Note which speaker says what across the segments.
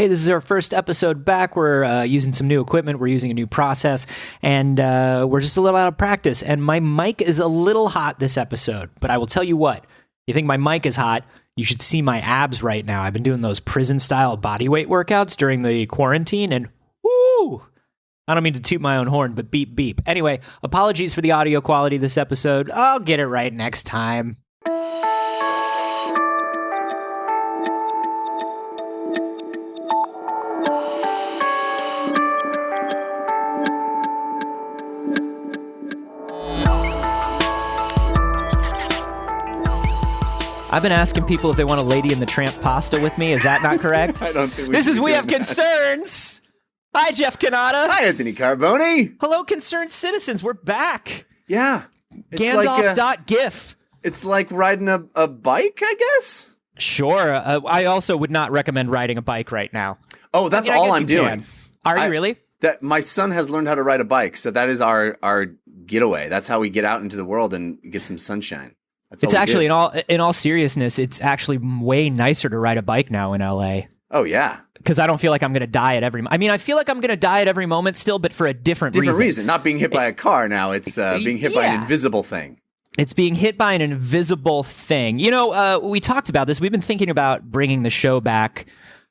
Speaker 1: Hey, this is our first episode back. We're using some new equipment. We're using a new process, and we're just a little out of practice. And my mic is a little hot this episode, but I will tell you what. You think my mic is hot, you should see my abs right now. I've been doing those prison-style bodyweight workouts during the quarantine, and whoo! I don't mean to toot my own horn, but beep, beep. Anyway, apologies for the audio quality this episode. I'll get it right next time. I've been asking people if they want a Lady in the Tramp pasta with me. Is that not correct?
Speaker 2: I don't think
Speaker 1: We Have Concerns. Hi, Jeff Canada.
Speaker 2: Hi, Anthony Carboni.
Speaker 1: Hello, concerned citizens. We're back.
Speaker 2: Yeah.
Speaker 1: Gandalf.gif.
Speaker 2: It's like riding a bike, I guess?
Speaker 1: Sure. I also would not recommend riding a bike right now.
Speaker 2: Oh, that's all I'm doing.
Speaker 1: Are you really?
Speaker 2: That my son has learned how to ride a bike, so that is our getaway. That's how we get out into the world and get some sunshine.
Speaker 1: It's actually, in all seriousness, it's actually way nicer to ride a bike now in LA.
Speaker 2: Oh, yeah.
Speaker 1: Because I don't feel like I'm going to die at every... I mean, I feel like I'm going to die at every moment still, but for a different reason.
Speaker 2: Not being hit by a car now. It's being hit by an invisible thing.
Speaker 1: It's being hit by an invisible thing. You know, we talked about this. We've been thinking about bringing the show back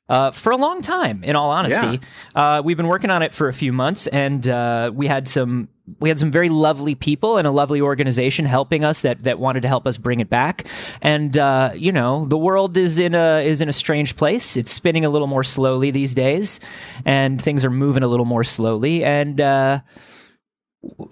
Speaker 1: for a long time, in all honesty. Yeah. We've been working on it for a few months, and we had some very lovely people and a lovely organization helping us that wanted to help us bring it back. And you know, the world is in a strange place. It's spinning a little more slowly these days, and things are moving a little more slowly. And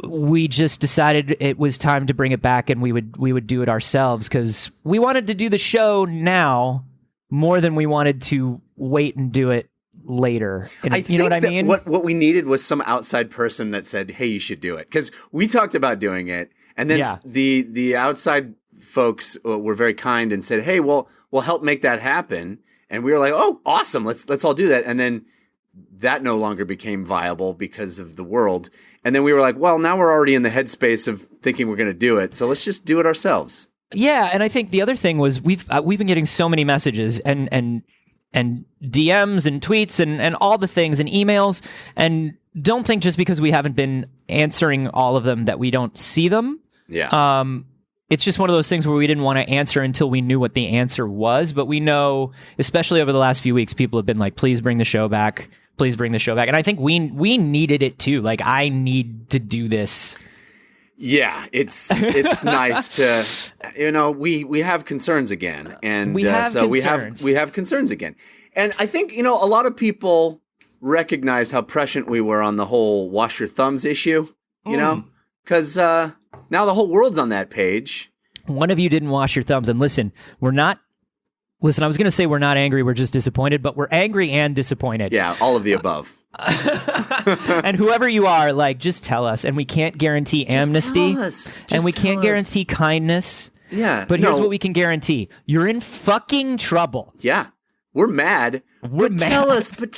Speaker 1: we just decided it was time to bring it back, and we would do it ourselves because we wanted to do the show now more than we wanted to wait and do it later. You know what I mean?
Speaker 2: What we needed was some outside person that said, hey, you should do it. Because we talked about doing it, and then the outside folks were very kind and said, hey, we'll help make that happen. And we were like, oh, awesome, let's all do that. And then that no longer became viable because of the world. And then we were like, well, now we're already in the headspace of thinking we're going to do it, so let's just do it ourselves. Yeah,
Speaker 1: and I think the other thing was we've been getting so many messages and DMs and tweets and all the things and emails, and don't think just because we haven't been answering all of them that we don't see them.
Speaker 2: Yeah.
Speaker 1: It's just one of those things where we didn't want to answer until we knew what the answer was, but we know, especially over the last few weeks, people have been like, please bring the show back. Please bring the show back. And I think we needed it too. Like, I need to do this.
Speaker 2: Yeah, it's nice to, you know, we have concerns again, and we have concerns again, and I think, you know, a lot of people recognized how prescient we were on the whole wash your thumbs issue, you know, because now the whole world's on that page.
Speaker 1: One of you didn't wash your thumbs, and listen, I was going to say we're not angry, we're just disappointed, but we're angry and disappointed.
Speaker 2: Yeah, all of the above.
Speaker 1: And whoever you are, like, just tell us. And we can't guarantee amnesty. And we can't guarantee kindness.
Speaker 2: Yeah.
Speaker 1: But here's what we can guarantee. You're in fucking trouble.
Speaker 2: Yeah. We're mad. Tell us. Just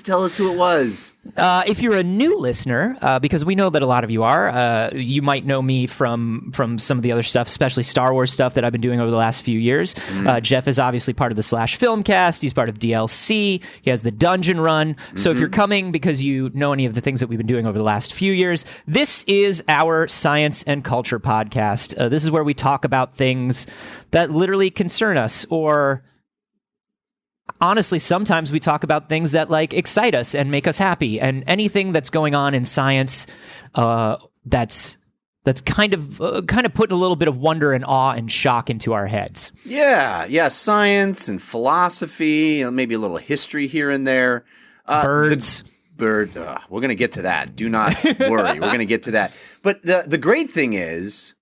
Speaker 2: tell us who it was.
Speaker 1: If you're a new listener, because we know that a lot of you are, you might know me from some of the other stuff, especially Star Wars stuff that I've been doing over the last few years. Jeff is obviously part of the Slash Filmcast. He's part of DLC. He has the Dungeon Run. So if you're coming because you know any of the things that we've been doing over the last few years, this is our science and culture podcast. This is where we talk about things that literally concern us, or honestly, sometimes we talk about things that like excite us and make us happy, and anything that's going on in science that's kind of putting a little bit of wonder and awe and shock into our heads.
Speaker 2: Yeah, science and philosophy, maybe a little history here and there.
Speaker 1: Birds.
Speaker 2: We're going to get to that. Do not worry. We're going to get to that. But the great thing is,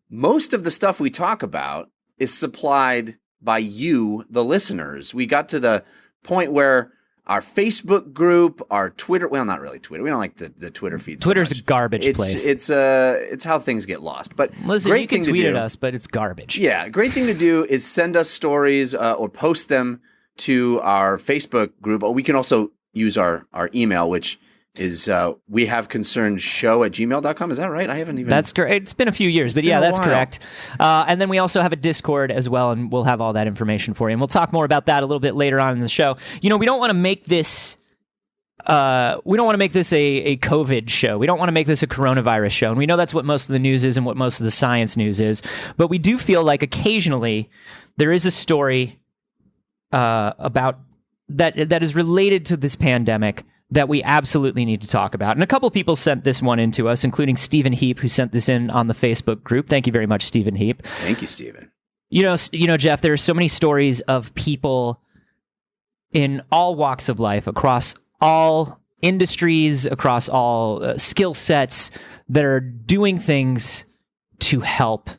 Speaker 2: most of the stuff we talk about is supplied by you, the listeners. We got to the point where our Facebook group, our Twitter, well, not really Twitter. We don't like the Twitter feed.
Speaker 1: Twitter's a garbage place.
Speaker 2: It's how things get lost. But
Speaker 1: listen, you can tweet at us, but it's garbage.
Speaker 2: Yeah, great thing to do is send us stories or post them to our Facebook group. Or we can also use our email, which is we have concerns show@gmail.com. Is that right? I haven't even.
Speaker 1: That's correct. It's been a few years, but yeah, that's correct. And then we also have a Discord as well, and we'll have all that information for you. And we'll talk more about that a little bit later on in the show. You know, we don't want to make this. We don't want to make this a COVID show. We don't want to make this a coronavirus show. And we know that's what most of the news is and what most of the science news is. But we do feel like occasionally there is a story about that is related to this pandemic that we absolutely need to talk about. And a couple people sent this one in to us, including Stephen Heap, who sent this in on the Facebook group. Thank you very much, Stephen Heap.
Speaker 2: Thank you, Stephen.
Speaker 1: You know, Jeff, there are so many stories of people in all walks of life, across all industries, across all skill sets, that are doing things to help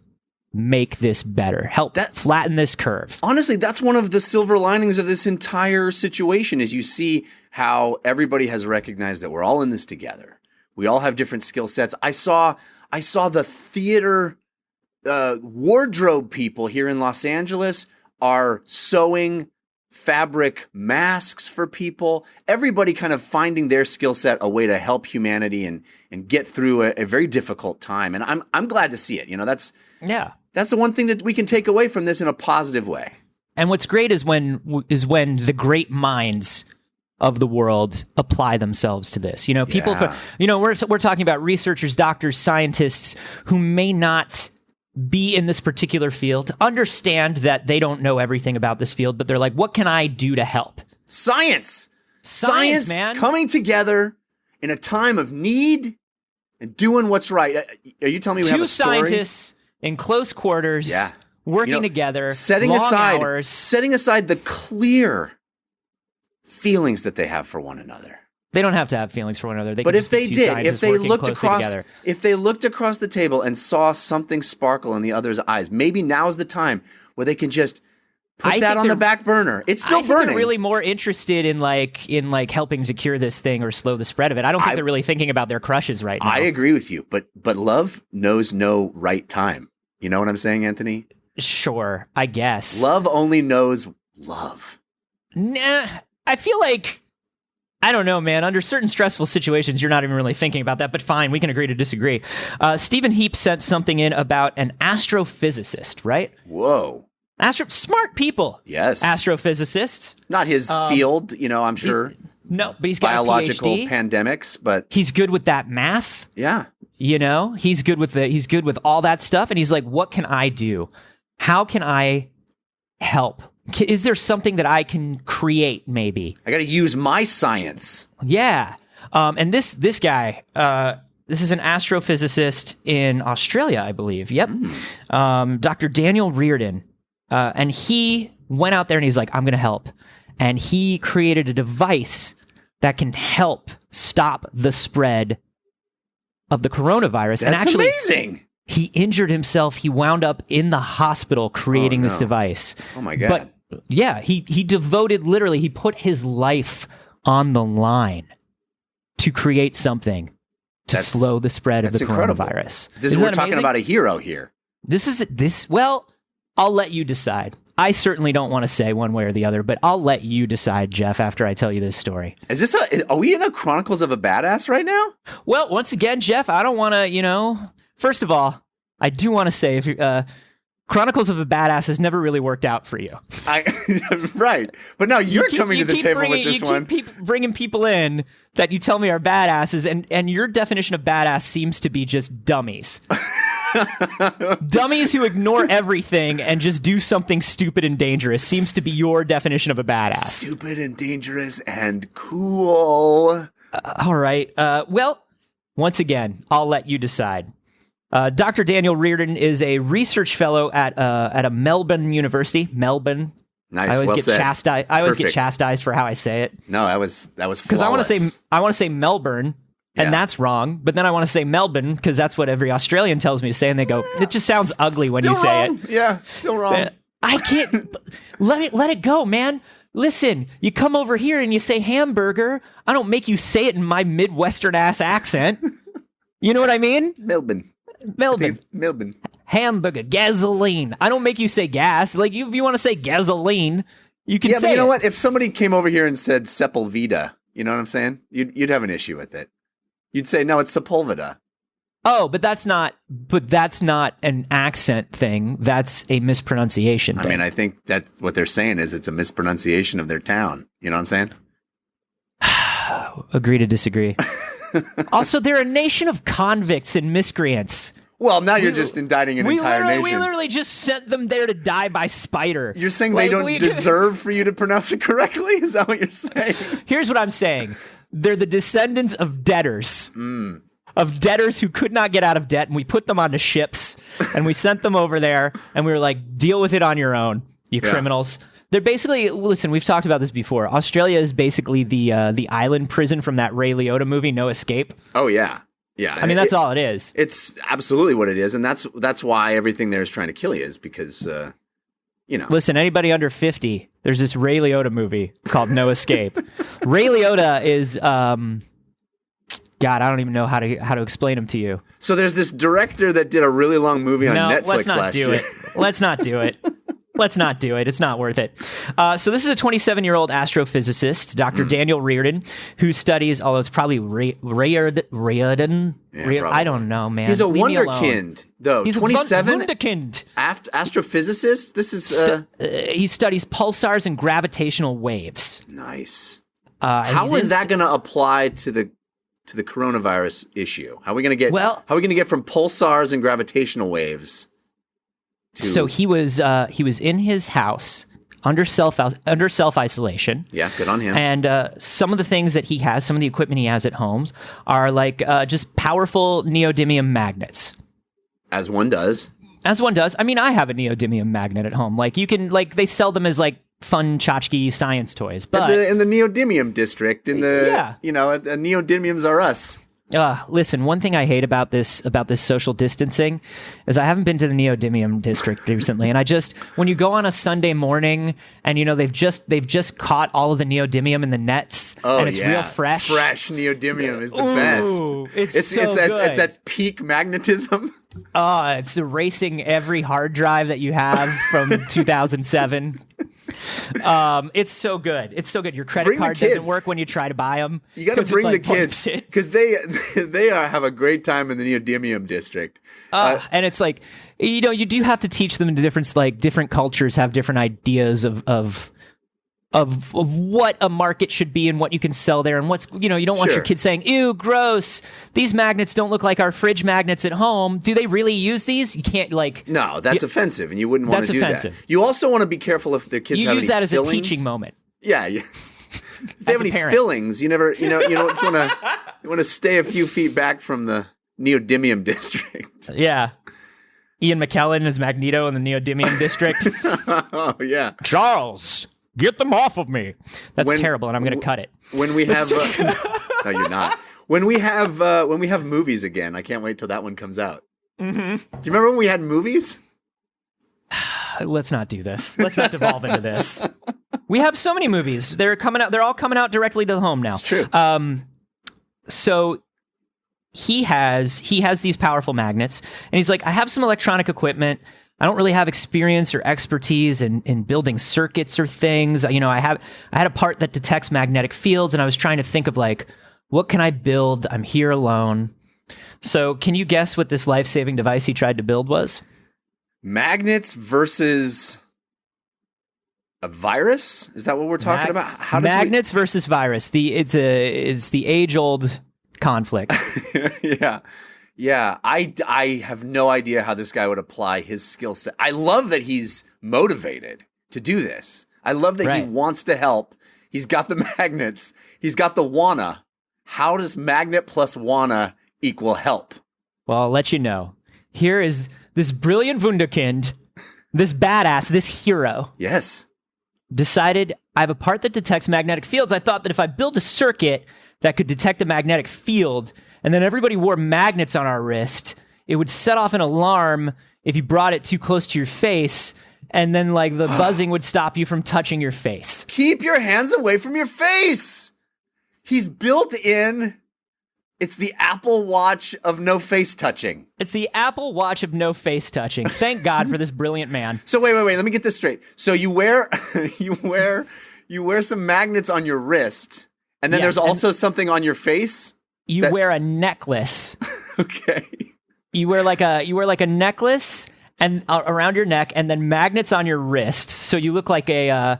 Speaker 1: make this better, help flatten this curve.
Speaker 2: Honestly, that's one of the silver linings of this entire situation is you see how everybody has recognized that we're all in this together. We all have different skill sets. I saw the theater wardrobe people here in Los Angeles are sewing fabric masks for people. Everybody kind of finding their skill set a way to help humanity and get through a very difficult time. And I'm glad to see it. You know, that's the one thing that we can take away from this in a positive way.
Speaker 1: And what's great is when the great minds of the world apply themselves to this. You know, people, we're talking about researchers, doctors, scientists who may not be in this particular field, understand that they don't know everything about this field, but they're like, what can I do to help?
Speaker 2: Science,
Speaker 1: man.
Speaker 2: Coming together in a time of need and doing what's right. Are you telling me we have a story?
Speaker 1: Two scientists in close quarters, working together,
Speaker 2: setting
Speaker 1: long
Speaker 2: aside
Speaker 1: hours.
Speaker 2: the clear feelings that they have for one another.
Speaker 1: They don't have to have feelings for one another.
Speaker 2: But if they did, if they looked across the table and saw something sparkle in the other's eyes, maybe now's the time where they can just put that on the back burner. It's still burning.
Speaker 1: They're really more interested in helping to cure this thing or slow the spread of it. I don't think they're really thinking about their crushes right now.
Speaker 2: I agree with you, but love knows no right time. You know what I'm saying, Anthony?
Speaker 1: Sure, I guess.
Speaker 2: Love only knows love.
Speaker 1: Nah, I feel like, I don't know, man. Under certain stressful situations, you're not even really thinking about that, but fine, we can agree to disagree. Stephen Heap sent something in about an astrophysicist, right?
Speaker 2: Whoa.
Speaker 1: Smart people.
Speaker 2: Yes.
Speaker 1: Astrophysicists.
Speaker 2: Not his field, I'm sure.
Speaker 1: No, but he's got
Speaker 2: biological
Speaker 1: a PhD.
Speaker 2: Pandemics, but
Speaker 1: he's good with that math.
Speaker 2: Yeah.
Speaker 1: He's good with all that stuff, and he's like, what can I do? How can I help? Is there something that I can create, maybe? I
Speaker 2: got to use my science.
Speaker 1: Yeah. And this guy, this is an astrophysicist in Australia, I believe. Yep. Dr. Daniel Reardon. And he went out there and he's like, I'm going to help. And he created a device that can help stop the spread of the coronavirus.
Speaker 2: That's amazing.
Speaker 1: He injured himself. He wound up in the hospital creating this device.
Speaker 2: Oh, my God.
Speaker 1: But yeah, he devoted, literally, he put his life on the line to create something to slow the spread of the coronavirus.
Speaker 2: We're talking about a hero here.
Speaker 1: Well, I'll let you decide. I certainly don't want to say one way or the other, but I'll let you decide, Jeff, after I tell you this story.
Speaker 2: Are we in a Chronicles of a Badass right now?
Speaker 1: Well, once again, Jeff, I don't want to, first of all, I do want to say, if Chronicles of a Badass has never really worked out for you.
Speaker 2: Right. But now you're coming to the table with this one.
Speaker 1: You keep bringing people in that you tell me are badasses, and your definition of badass seems to be just dummies. Dummies who ignore everything and just do something stupid and dangerous seems to be your definition of a badass.
Speaker 2: Stupid and dangerous and cool.
Speaker 1: All right. Well, once again, I'll let you decide. Dr. Daniel Reardon is a research fellow at a Melbourne university. Melbourne.
Speaker 2: Nice.
Speaker 1: I always get chastised for how I say it.
Speaker 2: No, that was flawless.
Speaker 1: Because I want to say Melbourne. And that's wrong. But then I want to say Melbourne because that's what every Australian tells me to say. And they go, it just sounds ugly when you say it.
Speaker 2: Yeah, still wrong.
Speaker 1: I can't. Let it go, man. Listen, you come over here and you say hamburger. I don't make you say it in my Midwestern ass accent. You know what I mean?
Speaker 2: Melbourne.
Speaker 1: Hamburger, gasoline. I don't make you say gas. Like, if you want to say gasoline, you can say it.
Speaker 2: But you know what? If somebody came over here and said Sepulveda, You know what I'm saying? You'd have an issue with it. You'd say, no, it's Sepulveda.
Speaker 1: Oh, but that's not an accent thing. That's a mispronunciation thing.
Speaker 2: I mean, I think that what they're saying is it's a mispronunciation of their town. You know what I'm saying?
Speaker 1: Agree to disagree. Also, they're a nation of convicts and miscreants.
Speaker 2: Well, now you're just indicting an entire nation.
Speaker 1: We literally just sent them there to die by spider.
Speaker 2: You're saying they don't deserve for you to pronounce it correctly? Is that what you're saying?
Speaker 1: Here's what I'm saying. They're the descendants of debtors. Of debtors who could not get out of debt, and we put them onto ships, and we sent them over there, and we were like, deal with it on your own, you criminals. They're basically, listen, we've talked about this before. Australia is basically the island prison from that Ray Liotta movie, No Escape.
Speaker 2: Oh, yeah. Yeah,
Speaker 1: I mean, that's all it is.
Speaker 2: It's absolutely what it is, and that's why everything there is trying to kill you, is because,
Speaker 1: Listen, anybody under 50, there's this Ray Liotta movie called No Escape. Ray Liotta is, God, I don't even know how to explain him to you.
Speaker 2: So there's this director that did a really long movie on Netflix last year.
Speaker 1: Let's not do it. Let's not do it. It's not worth it. So this is a 27-year-old astrophysicist, Dr. Daniel Reardon, who studies, although it's probably Reardon.
Speaker 2: Yeah,
Speaker 1: I don't know, man.
Speaker 2: He's a wonderkind, though.
Speaker 1: He's
Speaker 2: 27?
Speaker 1: a wunderkind.
Speaker 2: Astrophysicist? This is...
Speaker 1: he studies pulsars and gravitational waves.
Speaker 2: Nice. How is that going to apply to the coronavirus issue? How are we going to get from pulsars and gravitational waves?
Speaker 1: So he was in his house under self-isolation.
Speaker 2: Yeah, good on him.
Speaker 1: And some of the things that he has, some of the equipment he has at homes are like just powerful neodymium magnets.
Speaker 2: As one does.
Speaker 1: I mean, I have a neodymium magnet at home. Like they sell them as like fun tchotchke science toys. But
Speaker 2: in the neodymium district, neodymiums are us.
Speaker 1: Listen, one thing I hate about this social distancing is I haven't been to the neodymium district recently, and when you go on a Sunday morning and they've just caught all of the neodymium in the nets, and it's real fresh.
Speaker 2: Fresh neodymium is the best.
Speaker 1: It's so good.
Speaker 2: It's at peak magnetism.
Speaker 1: It's erasing every hard drive that you have from 2007. It's so good. Your credit card doesn't work when you try to buy them.
Speaker 2: You got to bring the kids because they have a great time in the neodymium district.
Speaker 1: And it's like, you do have to teach them different cultures have different ideas of what a market should be and what you can sell there, and what's you don't want your kids saying, ew, gross, these magnets don't look like our fridge magnets at home. Do they really use these? You can't
Speaker 2: no, that's offensive, and you wouldn't want to do that. You also want to be careful if the kids have any fillings. You use that
Speaker 1: as a teaching moment.
Speaker 2: Yeah, yes. If they have any fillings, you just want to stay a few feet back from the neodymium district.
Speaker 1: Yeah. Ian McKellen is Magneto in the neodymium district.
Speaker 2: Oh yeah,
Speaker 1: Charles. Get them off of me. That's terrible, and I'm going to cut it.
Speaker 2: When we have... no, you're not. When we have movies again, I can't wait till that one comes out. Mm-hmm. Do you remember when we had movies?
Speaker 1: Let's not do this. Let's not devolve into this. We have so many movies. They're coming out. They're all coming out directly to the home now.
Speaker 2: It's true.
Speaker 1: So he has these powerful magnets, and he's like, I have some electronic equipment. I don't really have experience or expertise in building circuits or things. I had a part that detects magnetic fields, and I was trying to think of what can I build? I'm here alone. So can you guess what this life-saving device he tried to build was?
Speaker 2: Magnets versus a virus? Is that what we're talking about?
Speaker 1: Magnets versus virus. It's the age-old conflict.
Speaker 2: Yeah. Yeah, I have no idea how this guy would apply his skill set. I love that he's motivated to do this. I love that he wants to help. He's got the magnets. He's got the wanna. How does magnet plus wanna equal help?
Speaker 1: Well, I'll let you know. Here is this brilliant wunderkind, this badass, this hero.
Speaker 2: Yes.
Speaker 1: Decided I have a part that detects magnetic fields. I thought that if I build a circuit that could detect a magnetic field, and then everybody wore magnets on our wrist, it would set off an alarm if you brought it too close to your face, and then the buzzing would stop you from touching your face.
Speaker 2: Keep your hands away from your face! He's built in... It's the Apple Watch of no face touching.
Speaker 1: It's the Apple Watch of no face touching. Thank God for this brilliant man.
Speaker 2: So wait, let me get this straight. So you wear some magnets on your wrist, And then there's also something on your face.
Speaker 1: You wear a necklace.
Speaker 2: Okay.
Speaker 1: You wear like a necklace and around your neck, and then magnets on your wrist. So you look like an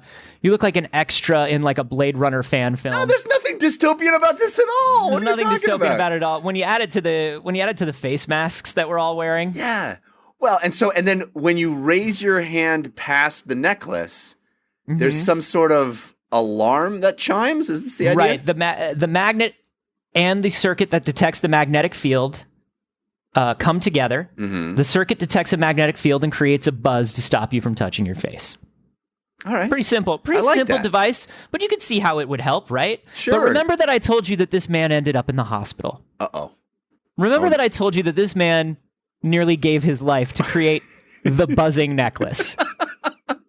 Speaker 1: extra in like a Blade Runner fan film.
Speaker 2: No, there's nothing dystopian about this at all. What
Speaker 1: nothing
Speaker 2: are you talking
Speaker 1: dystopian about it at all. When you add it to the face masks that we're all wearing.
Speaker 2: Yeah. Well, and then when you raise your hand past the necklace, there's some sort of alarm that chimes. Is this the idea?
Speaker 1: Right. The magnet and the circuit that detects the magnetic field come together. Mm-hmm. The circuit detects a magnetic field and creates a buzz to stop you from touching your face.
Speaker 2: All right.
Speaker 1: Pretty simple device, but you can see how it would help, right?
Speaker 2: Sure.
Speaker 1: But remember that I told you that this man ended up in the hospital.
Speaker 2: Uh-oh.
Speaker 1: Remember that I told you that this man nearly gave his life to create the buzzing necklace.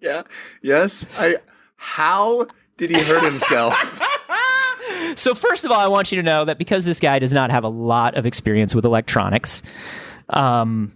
Speaker 2: Yeah. Yes. How did he hurt himself?
Speaker 1: So first of all, I want you to know that because this guy does not have a lot of experience with electronics, and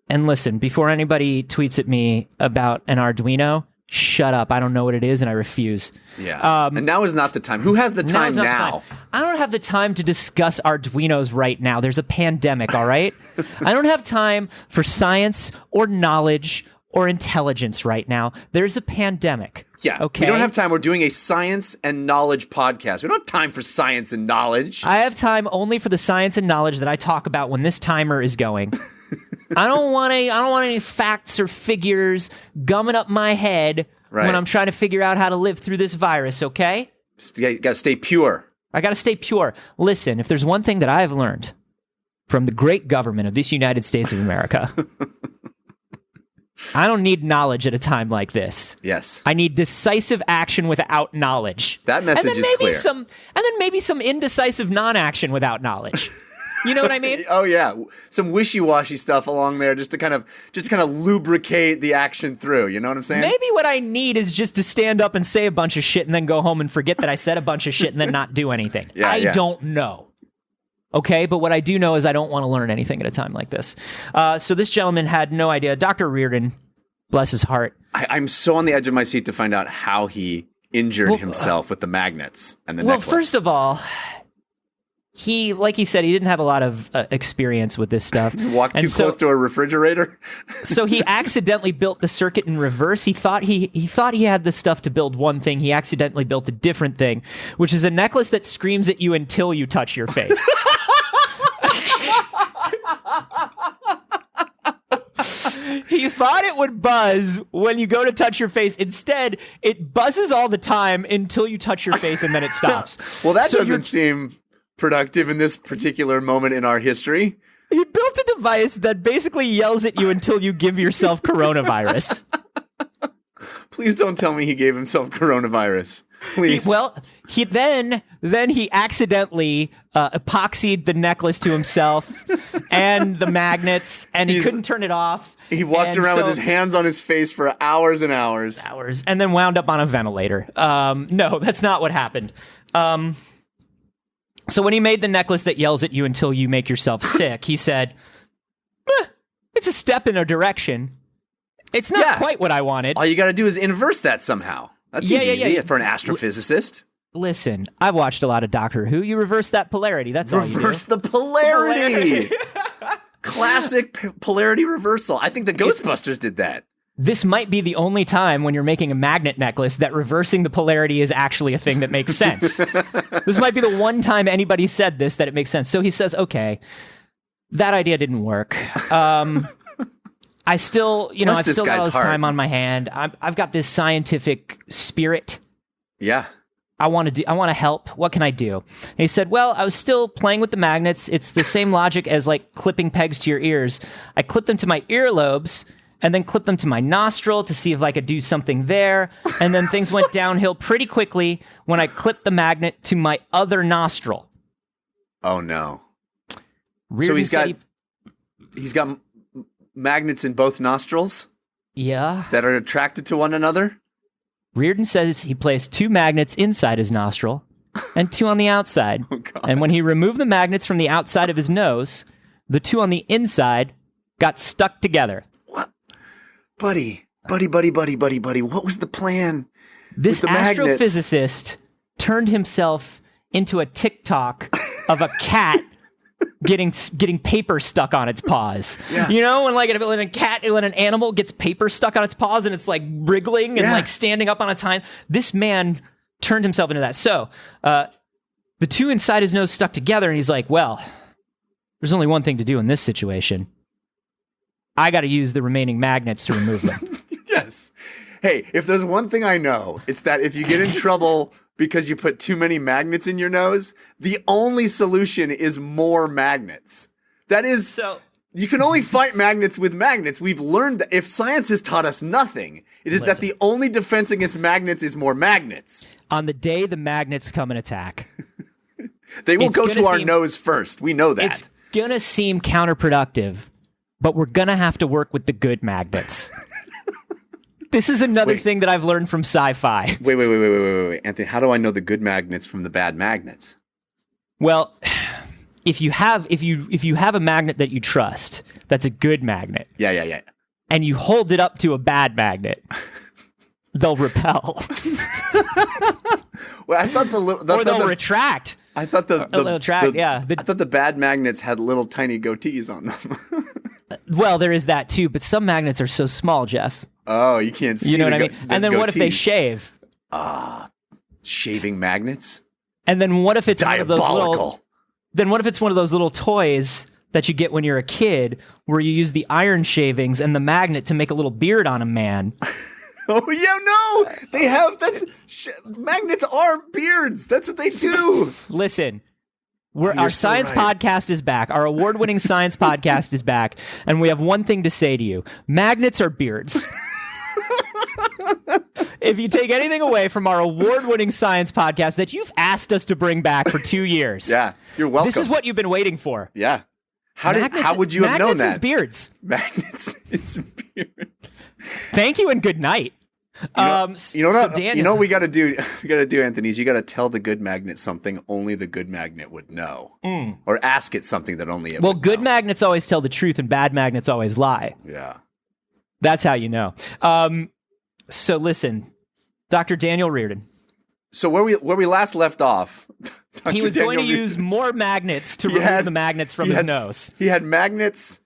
Speaker 1: listen, before anybody tweets at me about an Arduino, shut up. I don't know what it is, and I refuse.
Speaker 2: Yeah. And now is not the time. Who has the time now?
Speaker 1: I don't have the time to discuss Arduinos right now. There's a pandemic, all right? I don't have time for science or knowledge or intelligence right now. There's a pandemic.
Speaker 2: Yeah.
Speaker 1: Okay.
Speaker 2: We don't have time. We're doing a science and knowledge podcast. We don't have time for science and knowledge.
Speaker 1: I have time only for the science and knowledge that I talk about when this timer is going. I don't want any facts or figures gumming up my head when I'm trying to figure out how to live through this virus, okay?
Speaker 2: You got to stay pure.
Speaker 1: I got to stay pure. Listen, if there's one thing that I have learned from the great government of this United States of America, I don't need knowledge at a time like this.
Speaker 2: Yes.
Speaker 1: I need decisive action without knowledge.
Speaker 2: That message is clear.
Speaker 1: And then maybe some indecisive non-action without knowledge. You know what I mean?
Speaker 2: Oh yeah, some wishy-washy stuff along there, just to kind of lubricate the action through. You know what I'm saying?
Speaker 1: Maybe what I need is just to stand up and say a bunch of shit and then go home and forget that I said a bunch of shit and then not do anything. I don't know. Okay, but what I do know is I don't want to learn anything at a time like this. So this gentleman had no idea. Dr. Reardon, bless his heart.
Speaker 2: I'm so on the edge of my seat to find out how he injured himself with the magnets and the necklace.
Speaker 1: Well, first of all, like he said, he didn't have a lot of experience with this stuff.
Speaker 2: Walked too close to a refrigerator.
Speaker 1: So he accidentally built the circuit in reverse. He thought he had the stuff to build one thing. He accidentally built a different thing, which is a necklace that screams at you until you touch your face. He thought it would buzz when you go to touch your face. Instead, it buzzes all the time until you touch your face and then it stops.
Speaker 2: Well, that doesn't seem productive in this particular moment in our history.
Speaker 1: He built a device that basically yells at you until you give yourself coronavirus.
Speaker 2: Please don't tell me he gave himself coronavirus. Please.
Speaker 1: Then he accidentally epoxied the necklace to himself and the magnets, and he couldn't turn it off.
Speaker 2: He walked around with his hands on his face for hours and hours.
Speaker 1: And then wound up on a ventilator. No, that's not what happened. So when he made the necklace that yells at you until you make yourself sick, he said, it's a step in a direction. It's not quite what I wanted.
Speaker 2: All you got to do is inverse that somehow. That's easy for an astrophysicist.
Speaker 1: Listen, I've watched a lot of Doctor Who. You reverse that polarity. That's all you do.
Speaker 2: Reverse the polarity. Classic polarity reversal. I think the Ghostbusters did that.
Speaker 1: This might be the only time when you're making a magnet necklace that reversing the polarity is actually a thing that makes sense. This might be the one time anybody said this that it makes sense. So he says, okay, that idea didn't work. I still got all this time on my hand. I've got this scientific spirit.
Speaker 2: Yeah.
Speaker 1: I want to help. What can I do? And he said, well, I was still playing with the magnets. It's the same logic as like clipping pegs to your ears. I clipped them to my earlobes and then clipped them to my nostril to see if I could do something there. And then things went downhill pretty quickly when I clipped the magnet to my other nostril.
Speaker 2: Oh no.
Speaker 1: Reardon
Speaker 2: so he's got magnets in both nostrils?
Speaker 1: Yeah.
Speaker 2: That are attracted to one another?
Speaker 1: Reardon says he placed 2 magnets inside his nostril and 2 on the outside.
Speaker 2: Oh, God.
Speaker 1: And when he removed the magnets from the outside of his nose, the 2 on the inside got stuck together.
Speaker 2: What? Buddy, what was the plan?
Speaker 1: This
Speaker 2: with the
Speaker 1: astrophysicist turned himself into a TikTok of a cat getting paper stuck on its paws. Yeah. You know, when when an animal gets paper stuck on its paws and it's like wriggling and like standing up on its hind. This man turned himself into that. So the two inside his nose stuck together, and he's like, well, there's only one thing to do in this situation. I got to use the remaining magnets to remove them.
Speaker 2: Yes. Hey, if there's one thing I know, it's that if you get in trouble because you put too many magnets in your nose, the only solution is more magnets. That is, so you can only fight magnets with magnets. We've learned that if science has taught us nothing, it is that the only defense against magnets is more magnets.
Speaker 1: On the day the magnets come and attack,
Speaker 2: they will go to our nose first. We know that.
Speaker 1: It's going to seem counterproductive, but we're going to have to work with the good magnets. This is another thing that I've learned from sci-fi.
Speaker 2: Wait, Anthony, how do I know the good magnets from the bad magnets?
Speaker 1: Well, if you have a magnet that you trust, that's a good magnet.
Speaker 2: Yeah.
Speaker 1: And you hold it up to a bad magnet, they'll repel.
Speaker 2: Well, I thought
Speaker 1: they'll retract.
Speaker 2: I thought
Speaker 1: I
Speaker 2: thought the bad magnets had little tiny goatees on them.
Speaker 1: Well, there is that too, but some magnets are so small, Jeff.
Speaker 2: Oh, you can't see.
Speaker 1: You know what I mean? And then what if they shave?
Speaker 2: Shaving magnets?
Speaker 1: And then what if it's
Speaker 2: diabolical?
Speaker 1: What if it's one of those little toys that you get when you're a kid, where you use the iron shavings and the magnet to make a little beard on a man?
Speaker 2: Oh yeah, no, they have magnets aren't beards. That's what they do.
Speaker 1: Listen. Our science podcast is back. Our award-winning science podcast is back. And we have one thing to say to you. Magnets are beards. If you take anything away from our award-winning science podcast that you've asked us to bring back for 2 years.
Speaker 2: Yeah, you're welcome.
Speaker 1: This is what you've been waiting for.
Speaker 2: Yeah. How would you have known that?
Speaker 1: Magnets is beards.
Speaker 2: Magnets is beards.
Speaker 1: Thank you and good night.
Speaker 2: You know what we got to do? We got to do, Anthony. Is you got to tell the good magnet something only the good magnet would know, or ask it something that only it. Well,
Speaker 1: good magnets always tell the truth, and bad magnets always lie.
Speaker 2: Yeah,
Speaker 1: that's how you know. So listen, Dr. Daniel Reardon.
Speaker 2: So where we last left off,
Speaker 1: he was going to use more magnets to remove the magnets from his nose.
Speaker 2: He had magnets.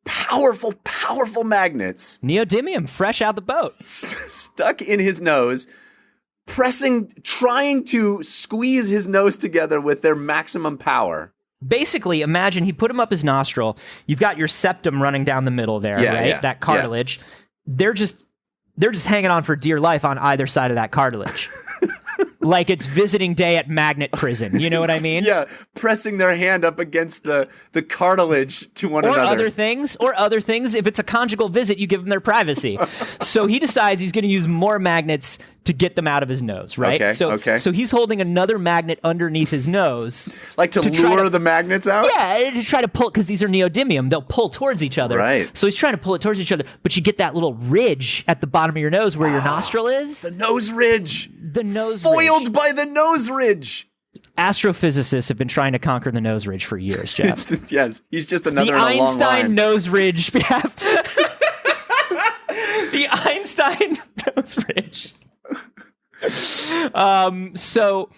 Speaker 2: Powerful magnets.
Speaker 1: Neodymium, fresh out the boat.
Speaker 2: Stuck in his nose, trying to squeeze his nose together with their maximum power.
Speaker 1: Basically, imagine he put him up his nostril. You've got your septum running down the middle there, right? Yeah, that cartilage. Yeah. They're just hanging on for dear life on either side of that cartilage. Like it's visiting day at magnet prison. You know what I mean?
Speaker 2: Yeah, pressing their hand up against the cartilage to one another.
Speaker 1: Or other things. If it's a conjugal visit, you give them their privacy. So he decides he's going to use more magnets to get them out of his nose, right?
Speaker 2: Okay.
Speaker 1: So he's holding another magnet underneath his nose.
Speaker 2: Like to lure the magnets out?
Speaker 1: Yeah, to try to pull, because these are neodymium. They'll pull towards each other.
Speaker 2: Right.
Speaker 1: So he's trying to pull it towards each other, but you get that little ridge at the bottom of your nose where your nostril is.
Speaker 2: The nose ridge.
Speaker 1: Foiled
Speaker 2: by the nose ridge.
Speaker 1: Astrophysicists have been trying to conquer the nose ridge for years, Jeff.
Speaker 2: Yes, he's just another in a long line.
Speaker 1: The Einstein nose ridge. The Einstein nose ridge. So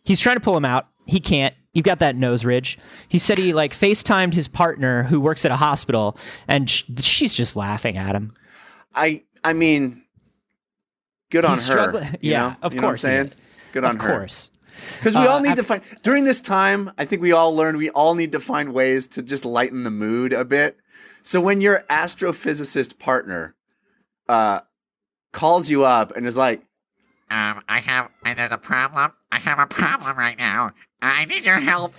Speaker 1: he's trying to pull him out. He can't. You've got that nose ridge. He said he FaceTimed his partner who works at a hospital, and she's just laughing at him.
Speaker 2: I mean, good on her.
Speaker 1: Yeah, of course.
Speaker 2: You know what I'm saying? Good on her.
Speaker 1: Of course.
Speaker 2: Because we all need to find, during this time, I think we all learned we all need to find ways to just lighten the mood a bit. So when your astrophysicist partner calls you up and is like,
Speaker 3: there's a problem. I have a problem right now. I need your help.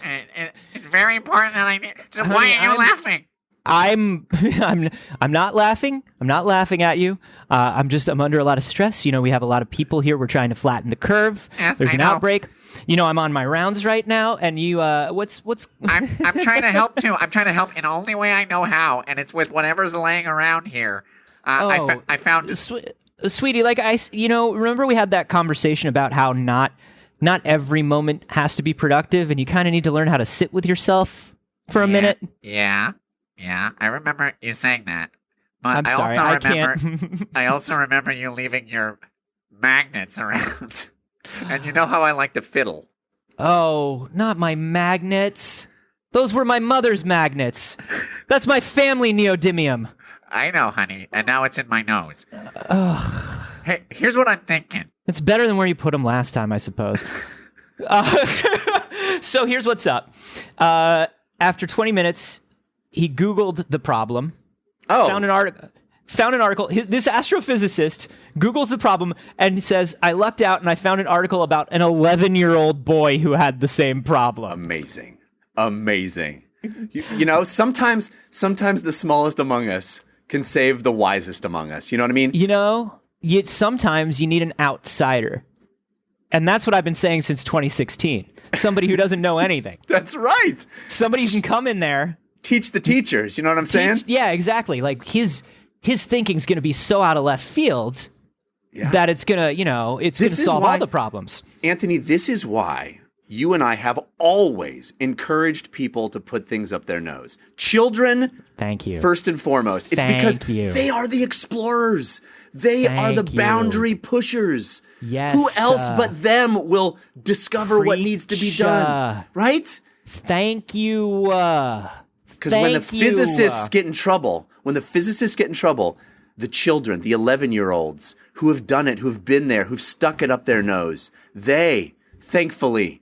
Speaker 3: It's very important that I need. So why are you laughing?
Speaker 1: I'm not laughing. I'm not laughing at you. I'm under a lot of stress. We have a lot of people here. We're trying to flatten the curve.
Speaker 3: Yes,
Speaker 1: There's an outbreak. I'm on my rounds right now, and you, what's?
Speaker 3: I'm trying to help too. I'm trying to help in the only way I know how, and it's with whatever's laying around here. I found.
Speaker 1: Sweetie, remember we had that conversation about how not every moment has to be productive, and you kind of need to learn how to sit with yourself for a minute.
Speaker 3: Yeah, I remember you saying that. But
Speaker 1: I also remember
Speaker 3: you leaving your magnets around.
Speaker 2: And you know how I like to fiddle.
Speaker 1: Oh, not my magnets. Those were my mother's magnets. That's my family neodymium.
Speaker 3: I know, honey, and now it's in my nose.
Speaker 1: Ugh.
Speaker 3: Hey, here's what I'm thinking.
Speaker 1: It's better than where you put them last time, I suppose. So here's what's up. After 20 minutes, he Googled the problem.
Speaker 2: Oh.
Speaker 1: Found an article. This astrophysicist Googles the problem and says, I lucked out and I found an article about an 11-year-old boy who had the same problem.
Speaker 2: Amazing. You know, sometimes the smallest among us can save the wisest among us. You know what I mean?
Speaker 1: You know, sometimes you need an outsider. And that's what I've been saying since 2016. Somebody who doesn't know anything.
Speaker 2: That's right.
Speaker 1: Somebody who can come in there.
Speaker 2: Teach the teachers. You know what I'm saying?
Speaker 1: Yeah, exactly. Like his thinking's going to be so out of left field that it's going to, it's going to solve all the problems.
Speaker 2: Anthony, this is why you and I have always encouraged people to put things up their nose. Children,
Speaker 1: thank you.
Speaker 2: First and foremost. It's because they are the explorers. They are the boundary pushers.
Speaker 1: Yes.
Speaker 2: Who else but them will discover what needs to be done? Right?
Speaker 1: Thank you.
Speaker 2: Because when the physicists get in trouble, the children, the 11-year-olds who have done it, who've been there, who've stuck it up their nose, they, thankfully,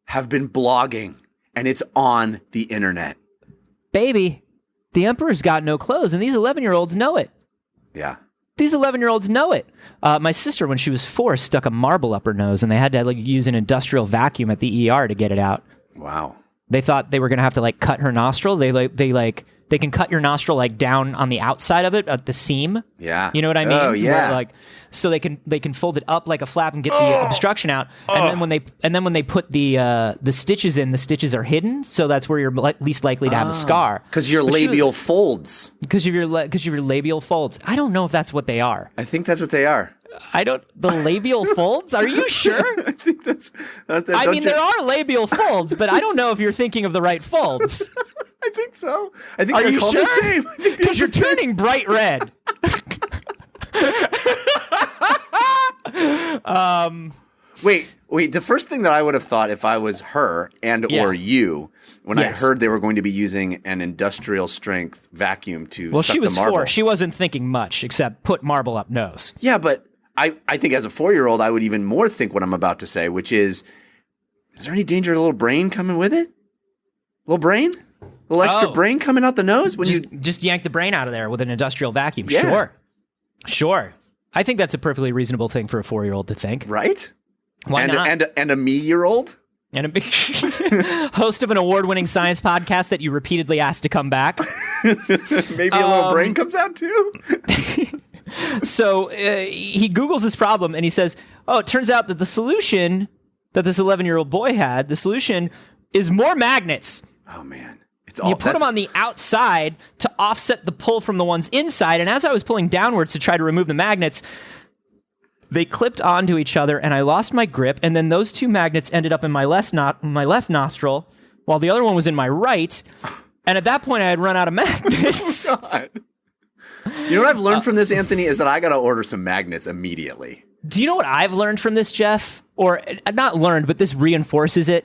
Speaker 2: have been blogging, and it's on the internet.
Speaker 1: Baby, the emperor's got no clothes, and these 11-year-olds know it.
Speaker 2: Yeah.
Speaker 1: These 11-year-olds know it. My sister, when she was 4, stuck a marble up her nose, and they had to use an industrial vacuum at the ER to get it out.
Speaker 2: Wow.
Speaker 1: They thought they were going to have to cut her nostril. They can cut your nostril down on the outside of it at the seam.
Speaker 2: Yeah.
Speaker 1: You know what I mean?
Speaker 2: Oh, yeah.
Speaker 1: So they can fold it up like a flap and get the obstruction out. And then when they put the stitches in, the stitches are hidden. So that's where you're least likely to have a scar.
Speaker 2: Because your labial folds.
Speaker 1: Because of your labial folds. I don't know if that's what they are.
Speaker 2: I think that's what they are.
Speaker 1: The labial folds? Are you sure?
Speaker 2: I think that's.
Speaker 1: There are labial folds, but I don't know if you're thinking of the right folds.
Speaker 2: I think so. I think
Speaker 1: are
Speaker 2: they're
Speaker 1: you
Speaker 2: called
Speaker 1: sure?
Speaker 2: the same.
Speaker 1: Because you're turning bright red.
Speaker 2: Wait. The first thing that I would have thought if I was her or you, when I heard they were going to be using an industrial strength vacuum to suck the marble.
Speaker 1: Well, she was 4. She wasn't thinking much except put marble up nose.
Speaker 2: Yeah, but I think as a 4-year-old, I would even more think what I'm about to say, which is there any danger of a little brain coming with it? Little brain? A little extra brain coming out the nose?
Speaker 1: Just yank the brain out of there with an industrial vacuum.
Speaker 2: Yeah.
Speaker 1: Sure. I think that's a perfectly reasonable thing for a 4-year-old to think.
Speaker 2: Right?
Speaker 1: Why not?
Speaker 2: And a me-year-old?
Speaker 1: And a big host of an award-winning science podcast that you repeatedly asked to come back.
Speaker 2: Maybe a little brain comes out too.
Speaker 1: So he Googles this problem and he says, it turns out that the solution that this 11-year-old boy had, the solution is more magnets.
Speaker 2: Oh, man.
Speaker 1: You put them on the outside to offset the pull from the ones inside. And as I was pulling downwards to try to remove the magnets, they clipped onto each other and I lost my grip. And then those 2 magnets ended up in my left nostril while the other one was in my right. And at that point, I had run out of magnets.
Speaker 2: Oh, God. You know what I've learned from this, Anthony, is that I got to order some magnets immediately.
Speaker 1: Do you know what I've learned from this, Jeff? Or not learned, but this reinforces it.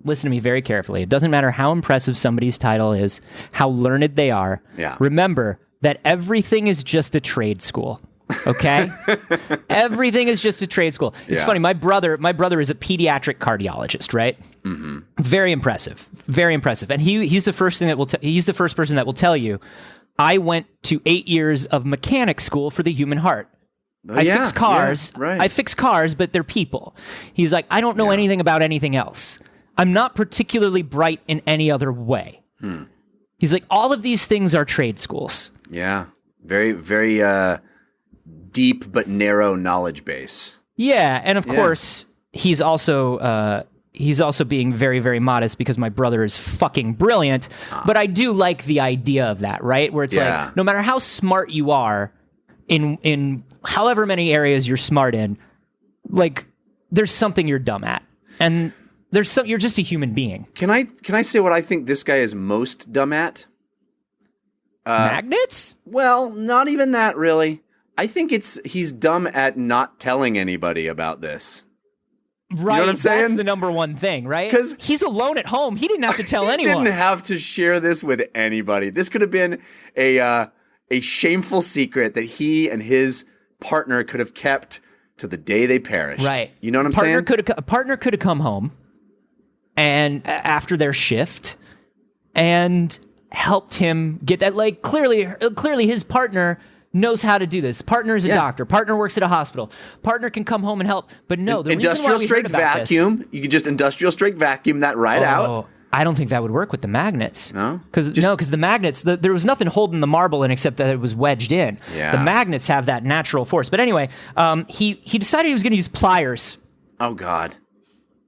Speaker 1: Listen to me very carefully. It doesn't matter how impressive somebody's title is, how learned they are.
Speaker 2: Yeah.
Speaker 1: Remember that everything is just a trade school. Okay? Everything is just a trade school. It's funny. My brother is a pediatric cardiologist, right?
Speaker 2: Mm-hmm.
Speaker 1: Very impressive. Very impressive. And he's the first person that will tell you, I went to 8 years of mechanic school for the human heart. I fix cars.
Speaker 2: Yeah, right.
Speaker 1: I fix cars, but they're people. He's like, I don't know anything about anything else. I'm not particularly bright in any other way. He's like, all of these things are trade schools.
Speaker 2: Yeah. Very, very deep but narrow knowledge base.
Speaker 1: Yeah. And of course, he's also being very, very modest because my brother is fucking brilliant. But I do like the idea of that, right? Where it's like, no matter how smart you are in however many areas you're smart in, like there's something you're dumb at. And you're just a human being.
Speaker 2: Can I say what I think this guy is most dumb at?
Speaker 1: Magnets?
Speaker 2: Well, not even that really. I think he's dumb at not telling anybody about this.
Speaker 1: Right,
Speaker 2: You know what I'm saying?
Speaker 1: That's the number one thing, right?
Speaker 2: 'Cause
Speaker 1: he's alone at home. He didn't have to tell
Speaker 2: He
Speaker 1: anyone.
Speaker 2: didn't have to share this with anybody. This could have been a shameful secret that he and his partner could have kept to the day they perished.
Speaker 1: Right.
Speaker 2: You know what I'm
Speaker 1: saying?
Speaker 2: saying?
Speaker 1: A partner could have come home and after their shift and helped him get that. Like clearly his partner knows how to do this. Partner is a doctor. Partner works at a hospital. Partner can come home and help. But no, the
Speaker 2: industrial strength vacuum. You could just industrial strength vacuum that out.
Speaker 1: I don't think that would work with the magnets.
Speaker 2: No?
Speaker 1: Because the magnets, there was nothing holding the marble in except that it was wedged in.
Speaker 2: Yeah.
Speaker 1: The magnets have that natural force. But anyway, he decided he was going to use pliers.
Speaker 2: Oh, God.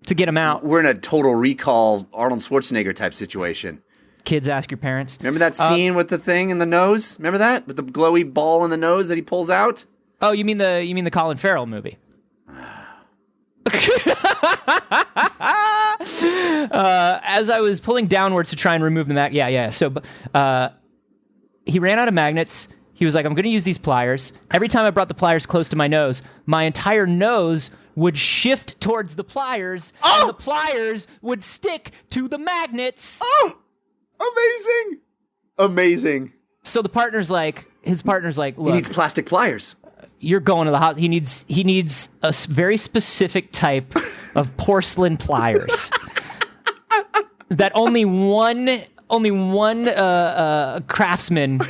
Speaker 1: To get him out.
Speaker 2: We're in a Total Recall Arnold Schwarzenegger type situation.
Speaker 1: Kids, ask your parents.
Speaker 2: Remember that scene with the thing in the nose? Remember that? With the glowy ball in the nose that he pulls out?
Speaker 1: Oh, you mean the Colin Farrell movie? As I was pulling downwards to try and remove the magnet, So he ran out of magnets. He was like, I'm going to use these pliers. Every time I brought the pliers close to my nose, my entire nose would shift towards the pliers, and the pliers would stick to the magnets.
Speaker 2: Oh! Amazing.
Speaker 1: So his partner's like, look,
Speaker 2: he needs plastic pliers.
Speaker 1: You're going to the hospital. He needs a very specific type of porcelain pliers that only one craftsman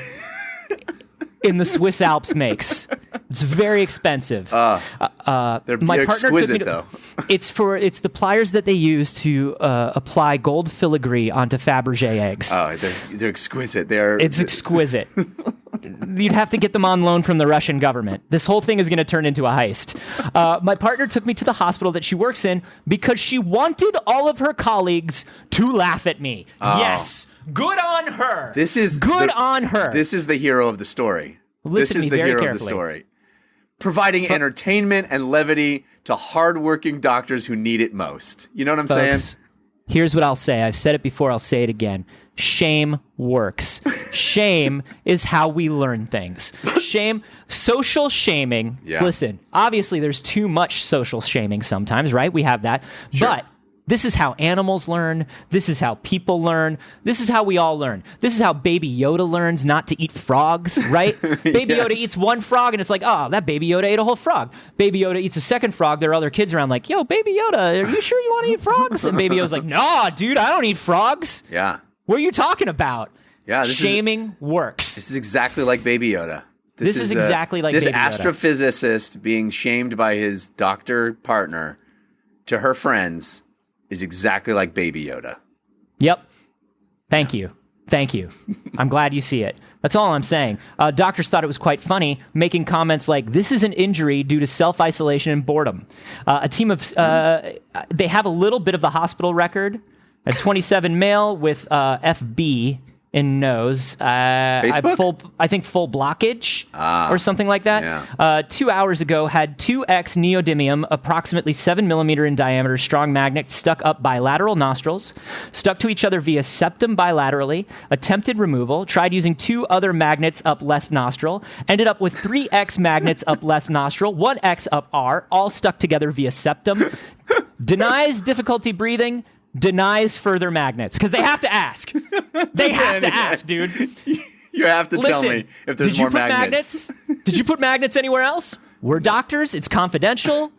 Speaker 1: in the Swiss Alps makes. It's very expensive.
Speaker 2: They're exquisite, though.
Speaker 1: It's the pliers that they use to apply gold filigree onto Fabergé eggs.
Speaker 2: Oh, they're exquisite.
Speaker 1: It's exquisite. You'd have to get them on loan from the Russian government. This whole thing is going to turn into a heist. My partner took me to the hospital that she works in because she wanted all of her colleagues to laugh at me.
Speaker 2: Oh.
Speaker 1: Yes. Good on her.
Speaker 2: On her. This is the hero of the story.
Speaker 1: Listen to me very carefully.
Speaker 2: Of the story. Providing entertainment and levity to hardworking doctors who need it most. You know what I'm saying?
Speaker 1: Here's what I'll say. I've said it before. I'll say it again. Shame works. Shame is how we learn things. Social shaming. Yeah. Listen, obviously there's too much social shaming sometimes, right? We have that. Sure. But this is how animals learn. This is how people learn. This is how we all learn. This is how Baby Yoda learns not to eat frogs, right? Baby Yoda eats one frog, and it's like, oh, that Baby Yoda ate a whole frog. Baby Yoda eats a second frog. There are other kids around like, yo, Baby Yoda, are you sure you want to eat frogs? And Baby Yoda's like, nah, dude, I don't eat frogs.
Speaker 2: Yeah.
Speaker 1: What are you talking about?
Speaker 2: Yeah,
Speaker 1: Shaming works.
Speaker 2: This is exactly like Baby Yoda.
Speaker 1: This is exactly like Baby Yoda.
Speaker 2: This astrophysicist being shamed by his doctor partner to her friends is exactly like Baby Yoda.
Speaker 1: Yep. Thank you. I'm glad you see it. That's all I'm saying. Doctors thought it was quite funny, making comments like, this is an injury due to self-isolation and boredom. A team of... they have a little bit of the hospital record. A 27 male with FB in nose.
Speaker 2: Facebook?
Speaker 1: I think full blockage or something like that.
Speaker 2: Yeah.
Speaker 1: 2 hours ago, had 2x neodymium, approximately 7 millimeter in diameter, strong magnet stuck up bilateral nostrils, stuck to each other via septum bilaterally, attempted removal, tried using 2 other magnets up left nostril, ended up with 3x magnets up left nostril, 1x up R, all stuck together via septum, denies difficulty breathing, denies further magnets because they have to ask. They have to ask, dude.
Speaker 2: You have to tell me if there's more magnets.
Speaker 1: Did you put magnets anywhere else? We're doctors. It's confidential.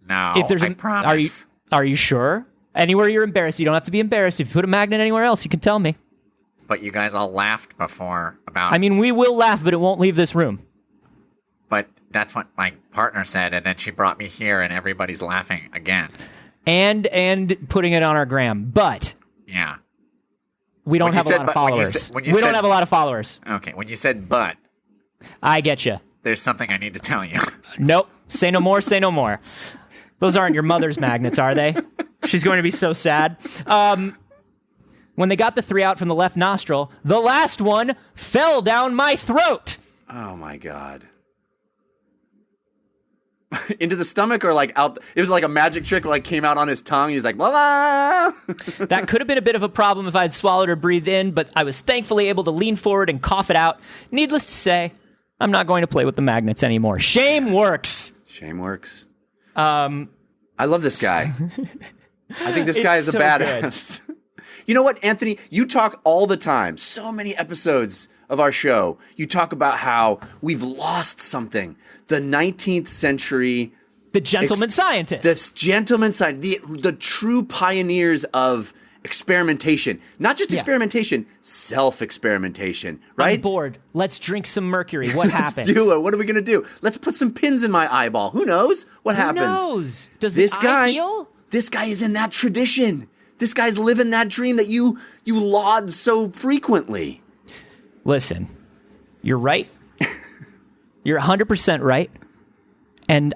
Speaker 3: No, I
Speaker 1: Are
Speaker 3: promise.
Speaker 1: you sure? Anywhere you're embarrassed, you don't have to be embarrassed. If you put a magnet anywhere else, you can tell me.
Speaker 3: But you guys all laughed before about...
Speaker 1: I mean, we will laugh, but it won't leave this room.
Speaker 3: But that's what my partner said, and then she brought me here, and everybody's laughing again.
Speaker 1: And putting it on our gram, but
Speaker 3: yeah,
Speaker 1: we don't have a lot of followers. We don't have a lot of followers.
Speaker 3: Okay, when you said "but,"
Speaker 1: I get you.
Speaker 3: There's something I need to tell you.
Speaker 1: Nope. Say no more. Say no more. Those aren't your mother's magnets, are they? She's going to be so sad. When they got the 3 out from the left nostril, the last one fell down my throat.
Speaker 2: Oh my God. Into the stomach or like out? It was like a magic trick, like came out on his tongue. He was like, blah.
Speaker 1: That could have been a bit of a problem if I had swallowed or breathed in, but I was thankfully able to lean forward and cough it out. Needless to say, I'm not going to play with the magnets anymore. Shame works.
Speaker 2: Shame works. I love this guy. I think this guy is a badass. You know what, Anthony? You talk all the time, so many episodes of our show, you talk about how we've lost something. The 19th century...
Speaker 1: The gentleman scientist.
Speaker 2: This gentleman scientist. The true pioneers of experimentation. Not just experimentation, self-experimentation, right?
Speaker 1: I'm bored. Let's drink some mercury. What happens?
Speaker 2: Let's do it. What are we going to do? Let's put some pins in my eyeball. Who knows what happens?
Speaker 1: Who knows? Does this guy heal?
Speaker 2: This guy is in that tradition. This guy's living that dream that you laud so frequently.
Speaker 1: Listen, you're right. You're 100% right. And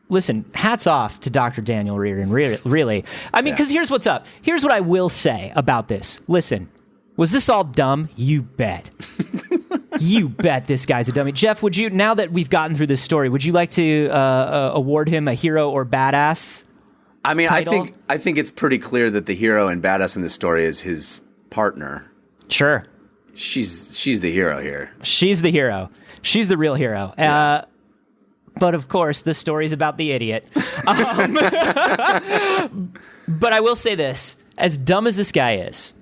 Speaker 1: listen, hats off to Dr. Daniel Reardon, really. I mean, because here's what's up. Here's what I will say about this. Listen, was this all dumb? You bet. You bet this guy's a dummy. Jeff, would you, now that we've gotten through this story, would you like to award him a hero or badass?
Speaker 2: I mean,
Speaker 1: title?
Speaker 2: I think it's pretty clear that the hero and badass in this story is his partner.
Speaker 1: Sure.
Speaker 2: She's the hero here.
Speaker 1: She's the hero. She's the real hero.
Speaker 2: Yeah.
Speaker 1: But of course, the story's about the idiot. But I will say this. As dumb as this guy is,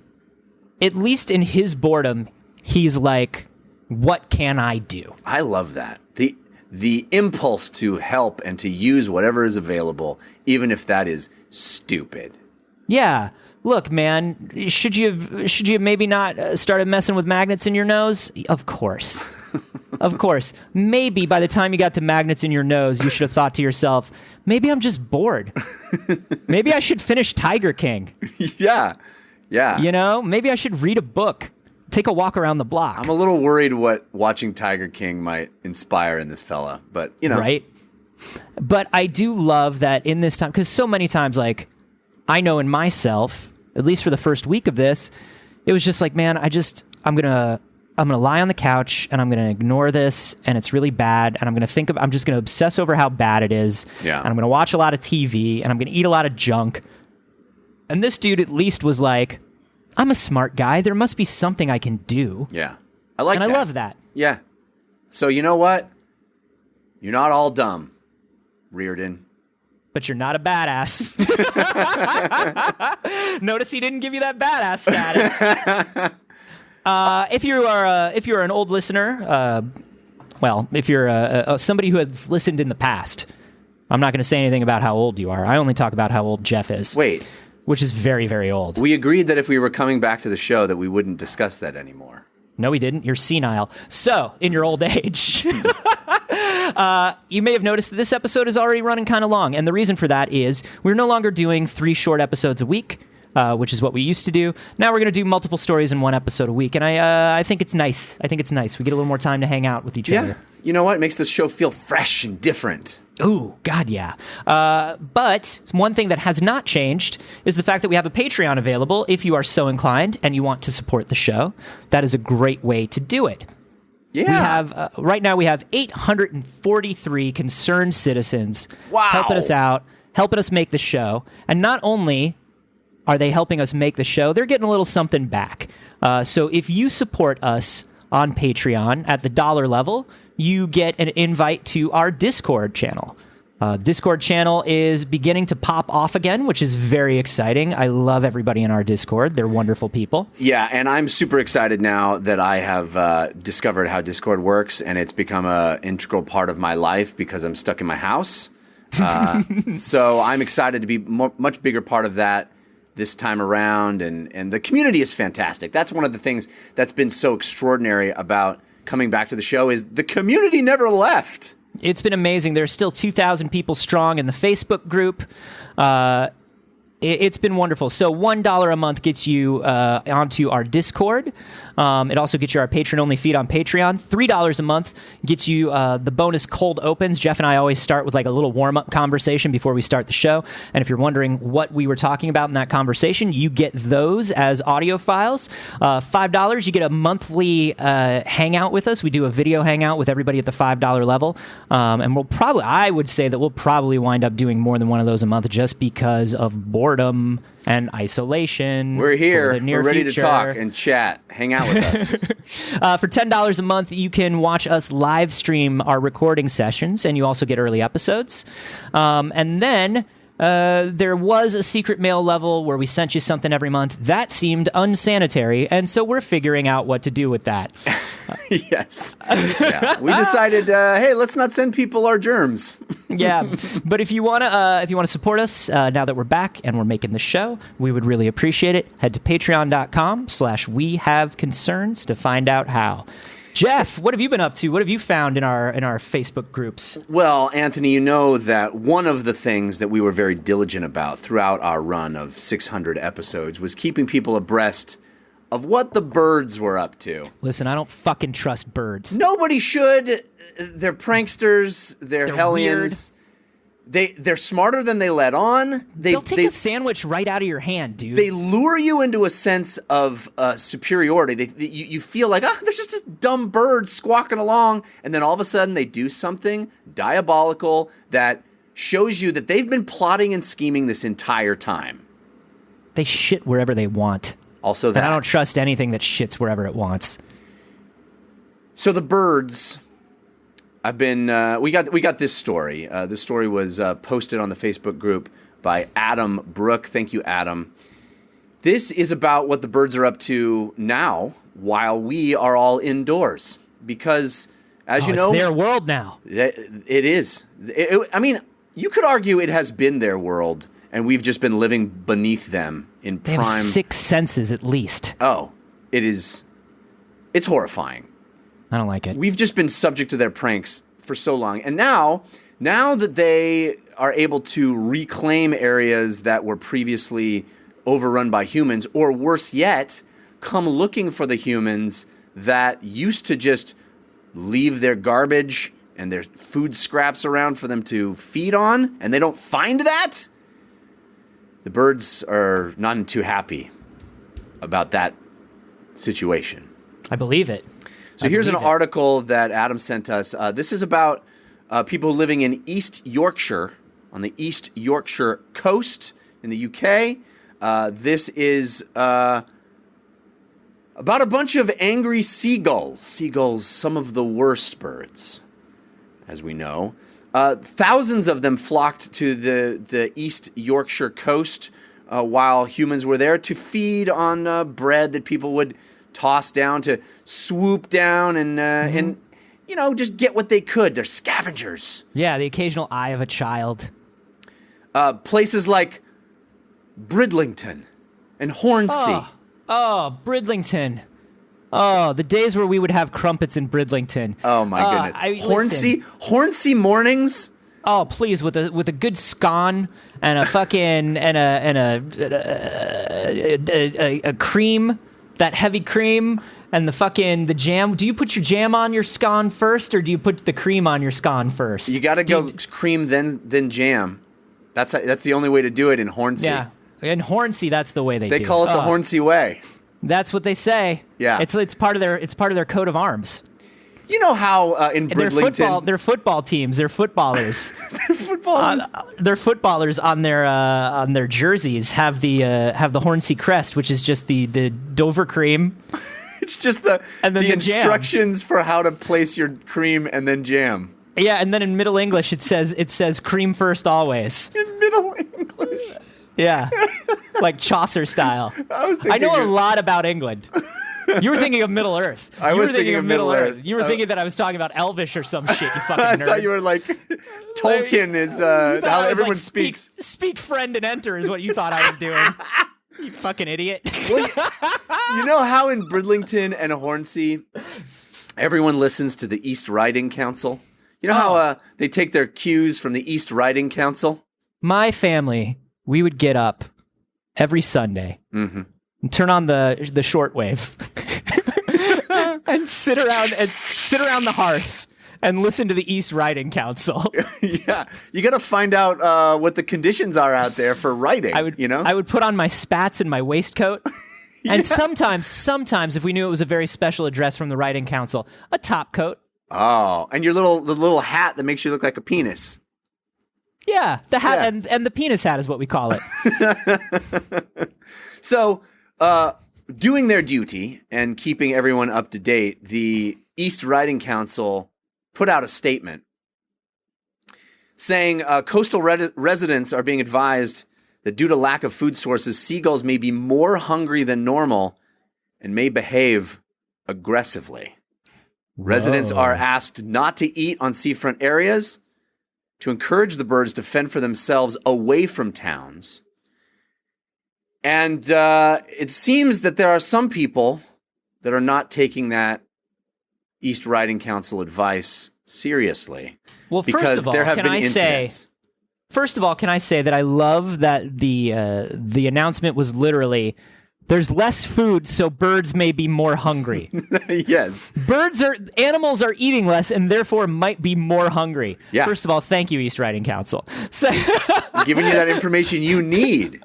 Speaker 1: at least in his boredom, he's like, what can I do?
Speaker 2: I love that. The impulse to help and to use whatever is available, even if that is stupid.
Speaker 1: Yeah. Look, man, should you maybe not started messing with magnets in your nose? Of course. Of course. Maybe by the time you got to magnets in your nose, you should have thought to yourself, maybe I'm just bored. Maybe I should finish Tiger King.
Speaker 2: Yeah. Yeah.
Speaker 1: You know, maybe I should read a book, take a walk around the block.
Speaker 2: I'm a little worried what watching Tiger King might inspire in this fella, but you know.
Speaker 1: Right. But I do love that in this time, because so many times, like, I know in myself, at least for the first week of this, it was just like, man, I'm gonna lie on the couch and I'm gonna ignore this, and it's really bad, and I'm just gonna obsess over how bad it is.
Speaker 2: Yeah.
Speaker 1: And I'm gonna watch a lot of TV, and I'm gonna eat a lot of junk. And this dude at least was like, I'm a smart guy. There must be something I can do.
Speaker 2: Yeah. I like that.
Speaker 1: And I love that.
Speaker 2: Yeah. So you know what? You're not all dumb, Reardon.
Speaker 1: But you're not a badass. Notice he didn't give you that badass status. If you're an old listener, if you're somebody who has listened in the past, I'm not going to say anything about how old you are. I only talk about how old Jeff is.
Speaker 2: Wait.
Speaker 1: Which is very, very old.
Speaker 2: We agreed that if we were coming back to the show that we wouldn't discuss that anymore.
Speaker 1: No, we didn't. You're senile. So, in your old age, you may have noticed that this episode is already running kind of long. And the reason for that is we're no longer doing 3 short episodes a week, which is what we used to do. Now we're going to do multiple stories in 1 episode a week. And I think it's nice. I think it's nice. We get a little more time to hang out with each other.
Speaker 2: You know what? It makes this show feel fresh and different.
Speaker 1: Ooh, God, yeah. But one thing that has not changed is the fact that we have a Patreon available if you are so inclined and you want to support the show. That is a great way to do it.
Speaker 2: Yeah.
Speaker 1: We have, right now we have 843 concerned citizens helping us out, helping us make the show. And not only are they helping us make the show, they're getting a little something back. So if you support us on Patreon at the dollar level, you get an invite to our Discord channel. Discord channel is beginning to pop off again, which is very exciting. I love everybody in our Discord. They're wonderful people.
Speaker 2: Yeah, and I'm super excited now that I have discovered how Discord works, and it's become an integral part of my life because I'm stuck in my house. So I'm excited to be much bigger part of that this time around, and the community is fantastic. That's one of the things that's been so extraordinary about coming back to the show is the community never left.
Speaker 1: It's been amazing. There's still 2,000 people strong in the Facebook group. It's been wonderful. So $1 a month gets you onto our Discord. It also gets you our patron-only feed on Patreon. $3 a month gets you the bonus cold opens. Jeff and I always start with like a little warm-up conversation before we start the show. And if you're wondering what we were talking about in that conversation, you get those as audio files. $5, you get a monthly hangout with us. We do a video hangout with everybody at the $5 level. And I would say that we'll probably wind up doing more than one of those a month just because of boredom and isolation.
Speaker 2: We're here.
Speaker 1: For the near
Speaker 2: We're ready
Speaker 1: future.
Speaker 2: to talk and chat. Hang out with us.
Speaker 1: For $10 a month, you can watch us live stream our recording sessions, and you also get early episodes. And then there was a secret mail level where we sent you something every month. That seemed unsanitary, and so we're figuring out what to do with that.
Speaker 2: Yes. Yeah. We decided, hey, let's not send people our germs.
Speaker 1: Yeah, but if you want to support us now that we're back and we're making the show, we would really appreciate it. Head to patreon.com/wehaveconcerns to find out how. Jeff, what have you been up to? What have you found in our Facebook groups?
Speaker 2: Well, Anthony, you know that one of the things that we were very diligent about throughout our run of 600 episodes was keeping people abreast of what the birds were up to.
Speaker 1: Listen, I don't fucking trust birds.
Speaker 2: Nobody should. They're pranksters. They're hellions.
Speaker 1: Weird.
Speaker 2: They're smarter than they let on.
Speaker 1: They'll take a sandwich right out of your hand, dude.
Speaker 2: They lure you into a sense of superiority. You feel like, there's just a dumb bird squawking along, and then all of a sudden they do something diabolical that shows you that they've been plotting and scheming this entire time.
Speaker 1: They shit wherever they want.
Speaker 2: Also that.
Speaker 1: And I don't trust anything that shits wherever it wants.
Speaker 2: So the birds, I've been, we got this story. This story was posted on the Facebook group by Adam Brook. Thank you, Adam. This is about what the birds are up to now while we are all indoors. Because, as you know,
Speaker 1: it's their world now.
Speaker 2: It is. I mean, you could argue it has been their world, and we've just been living beneath them in
Speaker 1: They
Speaker 2: prime.
Speaker 1: have 6 senses at least.
Speaker 2: Oh, it is. It's horrifying.
Speaker 1: I don't like it.
Speaker 2: We've just been subject to their pranks for so long. And now that they are able to reclaim areas that were previously overrun by humans, or worse yet, come looking for the humans that used to just leave their garbage and their food scraps around for them to feed on, and they don't find that, the birds are not too happy about that situation.
Speaker 1: I believe it.
Speaker 2: So here's an article that Adam sent us. This is about people living in East Yorkshire, on the East Yorkshire coast in the UK. This is about a bunch of angry seagulls. Seagulls, some of the worst birds, as we know. Thousands of them flocked to the East Yorkshire coast while humans were there to feed on bread that people would toss down, to swoop down and you know, just get what they could. They're scavengers.
Speaker 1: Yeah, the occasional eye of a child.
Speaker 2: Places like Bridlington and Hornsey.
Speaker 1: Oh, Bridlington. Oh, the days where we would have crumpets in Bridlington.
Speaker 2: Oh my goodness. Hornsey mornings.
Speaker 1: Oh, please, with a good scone and a fucking a cream, that heavy cream, and the jam. Do you put your jam on your scone first, or do you put the cream on your scone first?
Speaker 2: You got to go cream then jam. That's the only way to do it in Hornsey.
Speaker 1: Yeah, in Hornsey, that's the way they do it.
Speaker 2: They call it the Hornsey way.
Speaker 1: That's what they say.
Speaker 2: Yeah,
Speaker 1: it's part of their coat of arms.
Speaker 2: You know how in Bridlington,
Speaker 1: they're football teams. They're footballers.
Speaker 2: They're footballers.
Speaker 1: They're footballers on their jerseys have the Hornsey crest, which is just the Dover cream.
Speaker 2: It's just the instructions for how to place your cream and then jam.
Speaker 1: Yeah, and then in Middle English it says cream first always.
Speaker 2: In Middle English.
Speaker 1: Yeah, like Chaucer style. I know a lot about England. You were thinking of Middle Earth.
Speaker 2: I was thinking of Middle Earth.
Speaker 1: You were thinking that I was talking about Elvish or some shit, you fucking nerd.
Speaker 2: I thought you were like, Tolkien is how everyone speaks.
Speaker 1: Speak friend and enter is what you thought I was doing. You fucking idiot.
Speaker 2: Well, you know how in Bridlington and Hornsey, everyone listens to the East Riding Council? You know how they take their cues from the East Riding Council?
Speaker 1: My family, we would get up every Sunday and turn on the shortwave and sit around the hearth and listen to the East Riding Council.
Speaker 2: Yeah, you got to find out what the conditions are out there for writing. I would
Speaker 1: put on my spats and my waistcoat, and sometimes if we knew it was a very special address from the Riding Council, a top coat.
Speaker 2: Oh, and the little hat that makes you look like a penis.
Speaker 1: Yeah, the hat
Speaker 2: Yeah.
Speaker 1: and the penis hat is what we call it.
Speaker 2: So, doing their duty and keeping everyone up to date, the East Riding Council put out a statement saying coastal residents are being advised that due to lack of food sources, seagulls may be more hungry than normal and may behave aggressively. Residents are asked not to eat on seafront areas, to encourage the birds to fend for themselves away from towns. And it seems that there are some people that are not taking that East Riding Council advice seriously.
Speaker 1: Well,
Speaker 2: because
Speaker 1: first of all,
Speaker 2: there have
Speaker 1: can
Speaker 2: been
Speaker 1: I
Speaker 2: incidents.
Speaker 1: say? First of all, can I say that I love that the announcement was literally, "There's less food, so birds may be more hungry."
Speaker 2: Yes.
Speaker 1: Animals are eating less and therefore might be more hungry.
Speaker 2: Yeah.
Speaker 1: First of all, thank you, East Riding Council. So,
Speaker 2: I'm giving you that information you need.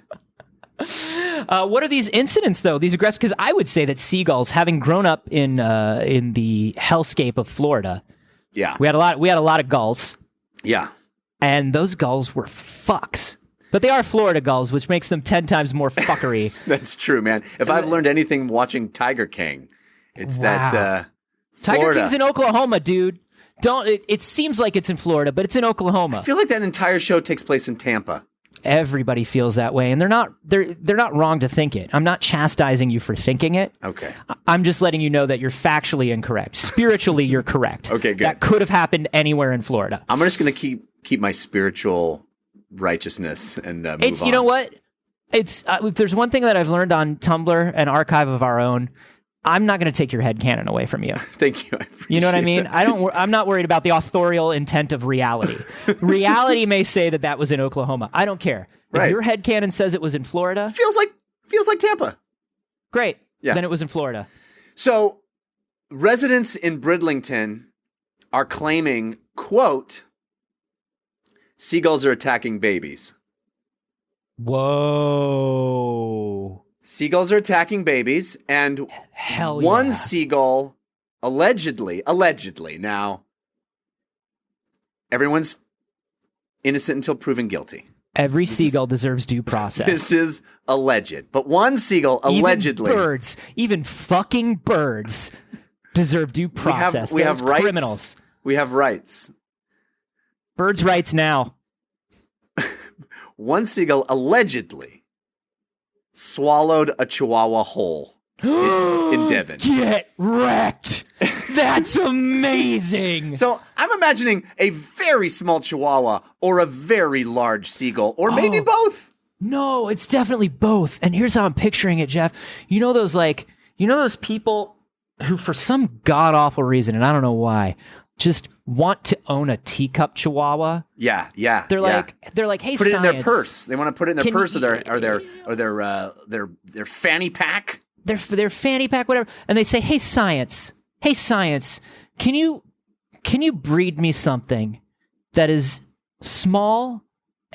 Speaker 1: what are these incidents, though? These aggressive? Because I would say that seagulls, having grown up in the hellscape of Florida,
Speaker 2: Yeah.
Speaker 1: we had a lot of gulls,
Speaker 2: Yeah.
Speaker 1: and those gulls were fucks. But they are Florida gulls, which makes them 10 times more fuckery.
Speaker 2: That's true, man. If I've learned anything watching Tiger King, it's
Speaker 1: Wow.
Speaker 2: that
Speaker 1: Tiger
Speaker 2: Florida.
Speaker 1: King's in Oklahoma, dude. It seems like it's in Florida, but it's in Oklahoma.
Speaker 2: I feel like that entire show takes place in Tampa.
Speaker 1: Everybody feels that way, and they're not wrong to think it. I'm not chastising you for thinking it.
Speaker 2: Okay.
Speaker 1: I'm just letting you know that you're factually incorrect. Spiritually, you're correct.
Speaker 2: Okay, good.
Speaker 1: That could have happened anywhere in Florida.
Speaker 2: I'm just going to keep my spiritual righteousness and move
Speaker 1: It's
Speaker 2: on.
Speaker 1: You know what? It's if there's one thing that I've learned on Tumblr, an archive of our own. I'm not going to take your headcanon away from you.
Speaker 2: Thank you. I
Speaker 1: You know what I
Speaker 2: appreciate
Speaker 1: mean?
Speaker 2: that.
Speaker 1: I'm not worried about the authorial intent of reality. Reality may say that was in Oklahoma. I don't care.
Speaker 2: Right.
Speaker 1: If your headcanon says it was in Florida,
Speaker 2: Feels like Tampa.
Speaker 1: great.
Speaker 2: Yeah.
Speaker 1: Then it was in Florida.
Speaker 2: So, residents in Bridlington are claiming, quote, seagulls are attacking babies.
Speaker 1: Whoa.
Speaker 2: Seagulls are attacking babies, and
Speaker 1: Hell
Speaker 2: one
Speaker 1: yeah.
Speaker 2: seagull allegedly, now, everyone's innocent until proven guilty.
Speaker 1: Every
Speaker 2: This is-
Speaker 1: seagull deserves due process.
Speaker 2: This is alleged. But one seagull allegedly.
Speaker 1: Even fucking birds deserve due process.
Speaker 2: We have
Speaker 1: Those
Speaker 2: rights.
Speaker 1: criminals.
Speaker 2: We have rights.
Speaker 1: Birds' rights now.
Speaker 2: One seagull allegedly swallowed a chihuahua whole in Devon.
Speaker 1: Get wrecked. That's amazing.
Speaker 2: So I'm imagining a very small chihuahua or a very large seagull, or maybe both.
Speaker 1: No, it's definitely both. And here's how I'm picturing it, Jeff. You know those people who, for some god awful reason, and I don't know why, just want to own a teacup chihuahua.
Speaker 2: Yeah.
Speaker 1: They're like, hey,
Speaker 2: put it in their
Speaker 1: science.
Speaker 2: purse. They want to put it in their
Speaker 1: Can
Speaker 2: purse
Speaker 1: you-
Speaker 2: or their fanny pack.
Speaker 1: Their fanny pack, whatever, and they say, hey, science, can you breed me something that is small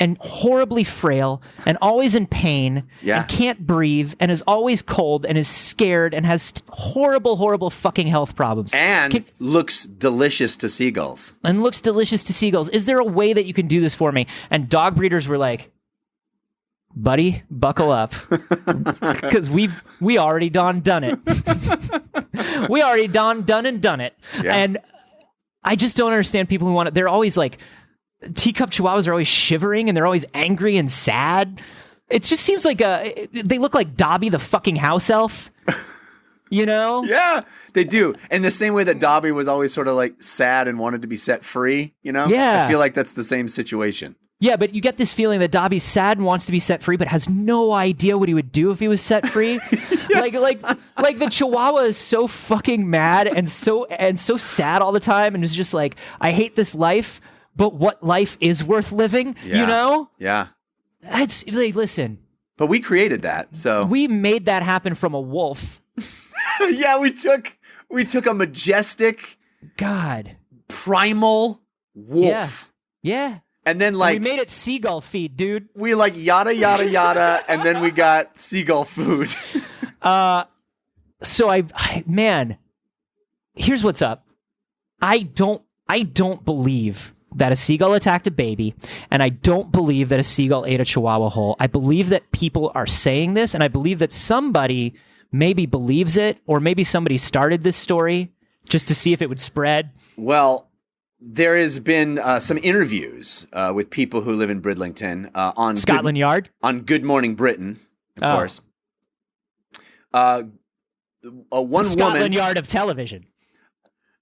Speaker 1: and horribly frail and always in pain
Speaker 2: Yeah.
Speaker 1: and can't breathe and is always cold and is scared and has horrible fucking health problems
Speaker 2: And looks delicious to seagulls.
Speaker 1: and looks delicious to seagulls. Is there a way that you can do this for me? And dog breeders were like, buddy, buckle up, because we already done it. We already done it.
Speaker 2: Yeah.
Speaker 1: And I just don't understand people who want it. They're always like, teacup chihuahuas are always shivering and they're always angry and sad. It just seems like they look like Dobby the fucking house elf. You know?
Speaker 2: Yeah, they do. In the same way that Dobby was always sort of like sad and wanted to be set free, you know?
Speaker 1: Yeah.
Speaker 2: I feel like that's the same situation.
Speaker 1: Yeah, but you get this feeling that Dobby's sad and wants to be set free, but has no idea what he would do if he was set free. like the Chihuahua is so fucking mad and so sad all the time, and is just like, I hate this life, but what life is worth living?
Speaker 2: Yeah.
Speaker 1: You know?
Speaker 2: Yeah.
Speaker 1: It's like, listen,
Speaker 2: But we created that, so
Speaker 1: we made that happen from a wolf.
Speaker 2: yeah, we took a majestic,
Speaker 1: God.
Speaker 2: primal wolf,
Speaker 1: Yeah.
Speaker 2: and then
Speaker 1: And
Speaker 2: like
Speaker 1: we made it seagull feed, dude.
Speaker 2: we like yada yada yada, and then we got seagull food.
Speaker 1: So man, here's what's up. I don't believe that a seagull attacked a baby, and I don't believe that a seagull ate a chihuahua whole. I believe that people are saying this, and I believe that somebody maybe believes it, or maybe somebody started this story just to see if it would spread.
Speaker 2: Well, there has been some interviews with people who live in Bridlington on
Speaker 1: Scotland Yard?
Speaker 2: On Good Morning Britain, of course. One
Speaker 1: Scotland
Speaker 2: woman,
Speaker 1: Yard of television.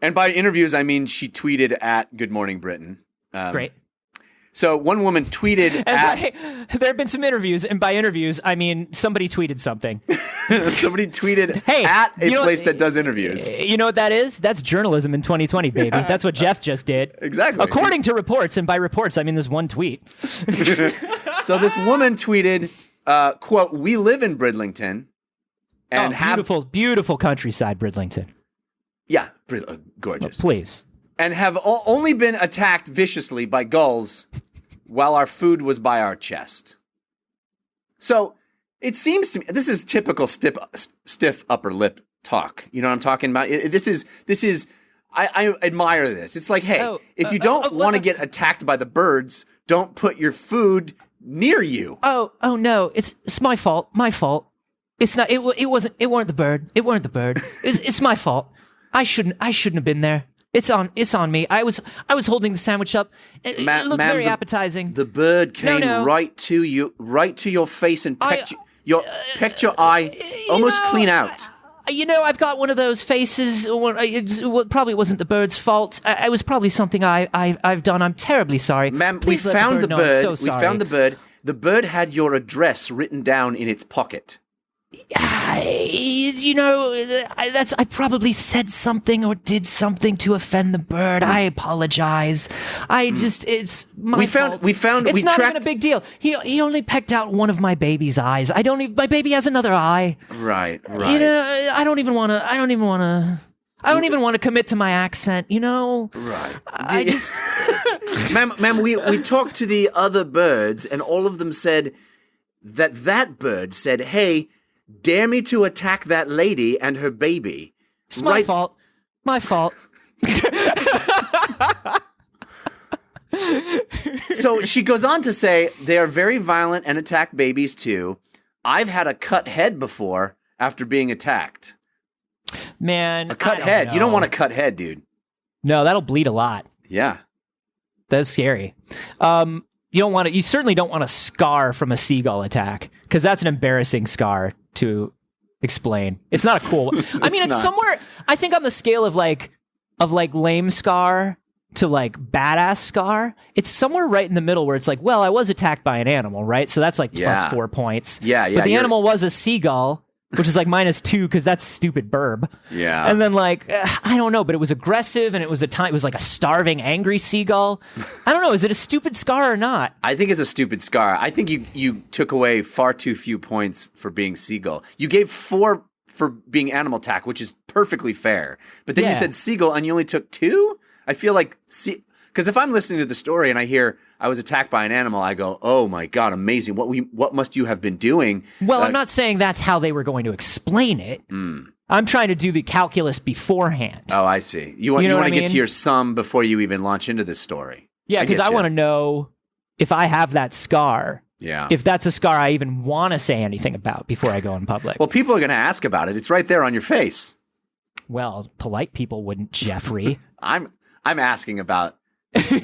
Speaker 2: and by interviews I mean she tweeted at Good Morning Britain.
Speaker 1: Great.
Speaker 2: So one woman tweeted
Speaker 1: there have been some interviews, and by interviews I mean somebody tweeted something.
Speaker 2: Somebody tweeted at a place that does interviews.
Speaker 1: You know what that is? That's journalism in 2020, baby. Yeah. That's what Jeff just did.
Speaker 2: Exactly.
Speaker 1: According to reports, and by reports I mean this one tweet.
Speaker 2: So this woman tweeted, quote, "We live in Bridlington and
Speaker 1: beautiful countryside, Bridlington."
Speaker 2: Yeah, gorgeous.
Speaker 1: Please.
Speaker 2: And have only been attacked viciously by gulls while our food was by our chest. So it seems to me, this is typical stiff upper lip talk. You know what I'm talking about? I admire this. It's like, hey, if you don't want to get attacked by the birds, don't put your food near you.
Speaker 1: Oh no, it's my fault. My fault. It's not. It weren't the bird. It weren't the bird. It's my fault. I shouldn't have been there. It's on me. I was holding the sandwich up. It looked very appetizing.
Speaker 2: The bird came right to your face and pecked your eye almost clean out.
Speaker 1: I've got one of those faces. It probably wasn't the bird's fault. It was probably something I've done. I'm terribly sorry.
Speaker 2: Ma'am,
Speaker 1: Please
Speaker 2: we found the bird.
Speaker 1: I'm so sorry.
Speaker 2: We found the bird. The bird had your address written down in its pocket.
Speaker 1: I probably said something or did something to offend the bird. I apologize. It's my fault.
Speaker 2: It's
Speaker 1: not even a big deal. He only pecked out one of my baby's eyes. My baby has another eye.
Speaker 2: Right.
Speaker 1: I don't even want to commit to my accent,
Speaker 2: Right.
Speaker 1: I just
Speaker 2: Ma'am, we talked to the other birds and all of them said that bird said, "Hey, dare me to attack that lady and her baby."
Speaker 1: It's my fault. My fault.
Speaker 2: So she goes on to say, "They are very violent and attack babies too. I've had a cut head before after being attacked."
Speaker 1: Man,
Speaker 2: a cut head. You don't want a cut head, dude.
Speaker 1: No, that'll bleed a lot.
Speaker 2: Yeah.
Speaker 1: That's scary. You certainly don't want a scar from a seagull attack, because that's an embarrassing scar to explain. It's not a cool. I mean, it's somewhere, I think, on the scale of lame scar to like badass scar. It's somewhere right in the middle where it's like, well, I was attacked by an animal, right? So that's like plus 4 points.
Speaker 2: Yeah.
Speaker 1: But the animal was a seagull, which is like -2 because that's stupid burb.
Speaker 2: Yeah.
Speaker 1: And then I don't know, but it was aggressive and it was like a starving, angry seagull. I don't know. Is it a stupid scar or not?
Speaker 2: I think it's a stupid scar. I think you took away far too few points for being seagull. You gave 4 for being animal attack, which is perfectly fair. But then you said seagull and you only took 2? I feel like because if I'm listening to the story and I hear I was attacked by an animal, I go, "Oh my God, amazing! What must you have been doing?"
Speaker 1: Well, I'm not saying that's how they were going to explain it. I'm trying to do the calculus beforehand.
Speaker 2: Oh, I see. You want to get to your sum before you even launch into this story.
Speaker 1: Yeah, because I want to know if I have that scar.
Speaker 2: Yeah.
Speaker 1: If that's a scar I even want to say anything about before I go in public.
Speaker 2: Well, people are going to ask about it. It's right there on your face.
Speaker 1: Well, polite people wouldn't, Jeffrey.
Speaker 2: I'm asking about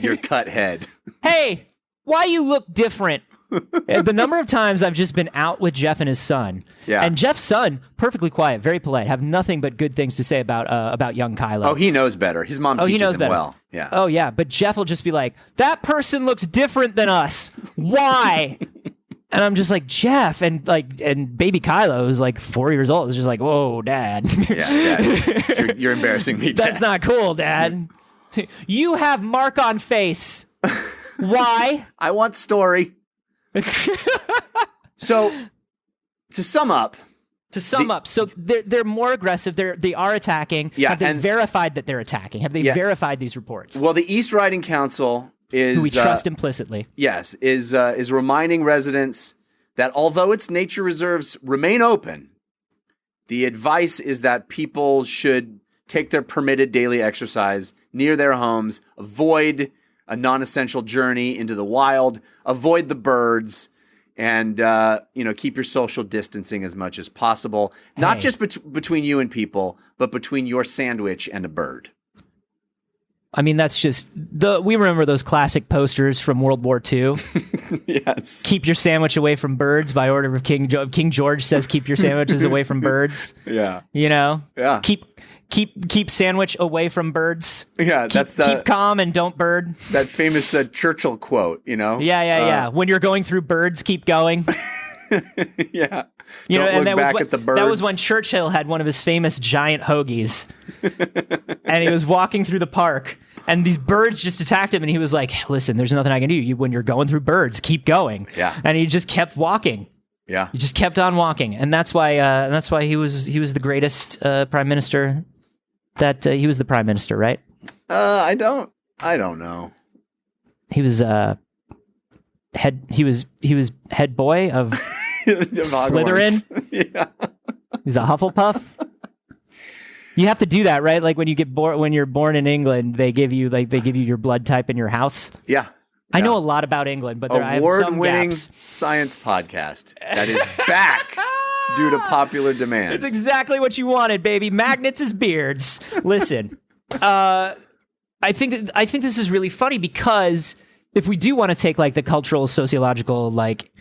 Speaker 2: your cut head.
Speaker 1: Hey, why you look different? The number of times I've just been out with Jeff and his son, and Jeff's son, perfectly quiet, very polite, have nothing but good things to say about young Kylo.
Speaker 2: Oh, he knows better. His mom teaches him well. Yeah.
Speaker 1: Oh, yeah. But Jeff will just be like, "That person looks different than us. Why?" And I'm just like, Jeff, and baby Kylo, who's like 4 years old, is just like, "Whoa, Dad."
Speaker 2: Yeah, Dad. You're embarrassing me, Dad.
Speaker 1: That's not cool, Dad. You have mark on face. Why?
Speaker 2: I want story. So, to sum up,
Speaker 1: so they're more aggressive. They are attacking.
Speaker 2: Yeah,
Speaker 1: have they verified that they're attacking? Have they verified these reports?
Speaker 2: Well, the East Riding Council is
Speaker 1: who we trust implicitly.
Speaker 2: Yes, is reminding residents that although its nature reserves remain open, the advice is that people should take their permitted daily exercise near their homes, avoid a non-essential journey into the wild. Avoid the birds. And, keep your social distancing as much as possible. Not just between you and people, but between your sandwich and a bird.
Speaker 1: I mean, that's just we remember those classic posters from World War II.
Speaker 2: Yes.
Speaker 1: Keep your sandwich away from birds by order of King George says keep your sandwiches away from birds.
Speaker 2: Yeah.
Speaker 1: Yeah. Keep sandwich away from birds.
Speaker 2: Yeah,
Speaker 1: keep calm and don't bird.
Speaker 2: That famous Churchill quote,
Speaker 1: Yeah. When you're going through birds, keep going.
Speaker 2: Yeah.
Speaker 1: And
Speaker 2: that
Speaker 1: was when Churchill had one of his famous giant hoagies. And he was walking through the park and these birds just attacked him and he was like, "Listen, there's nothing I can do. When you're going through birds, keep going."
Speaker 2: Yeah.
Speaker 1: And he just kept walking.
Speaker 2: Yeah.
Speaker 1: He just kept on walking. And that's why he was the greatest prime minister. He was the prime minister, right?
Speaker 2: I don't know.
Speaker 1: He was head boy of Slytherin.
Speaker 2: Yeah.
Speaker 1: He's a Hufflepuff. You have to do that, right? Like when you're born in England, they give you your blood type in your house.
Speaker 2: Yeah.
Speaker 1: I know a lot about England, but I have some
Speaker 2: award-winning
Speaker 1: gaps.
Speaker 2: science podcast that is back due to popular demand.
Speaker 1: It's exactly what you wanted, baby. Magnets as beards. Listen, I think this is really funny because if we do want to take like the cultural, sociological, like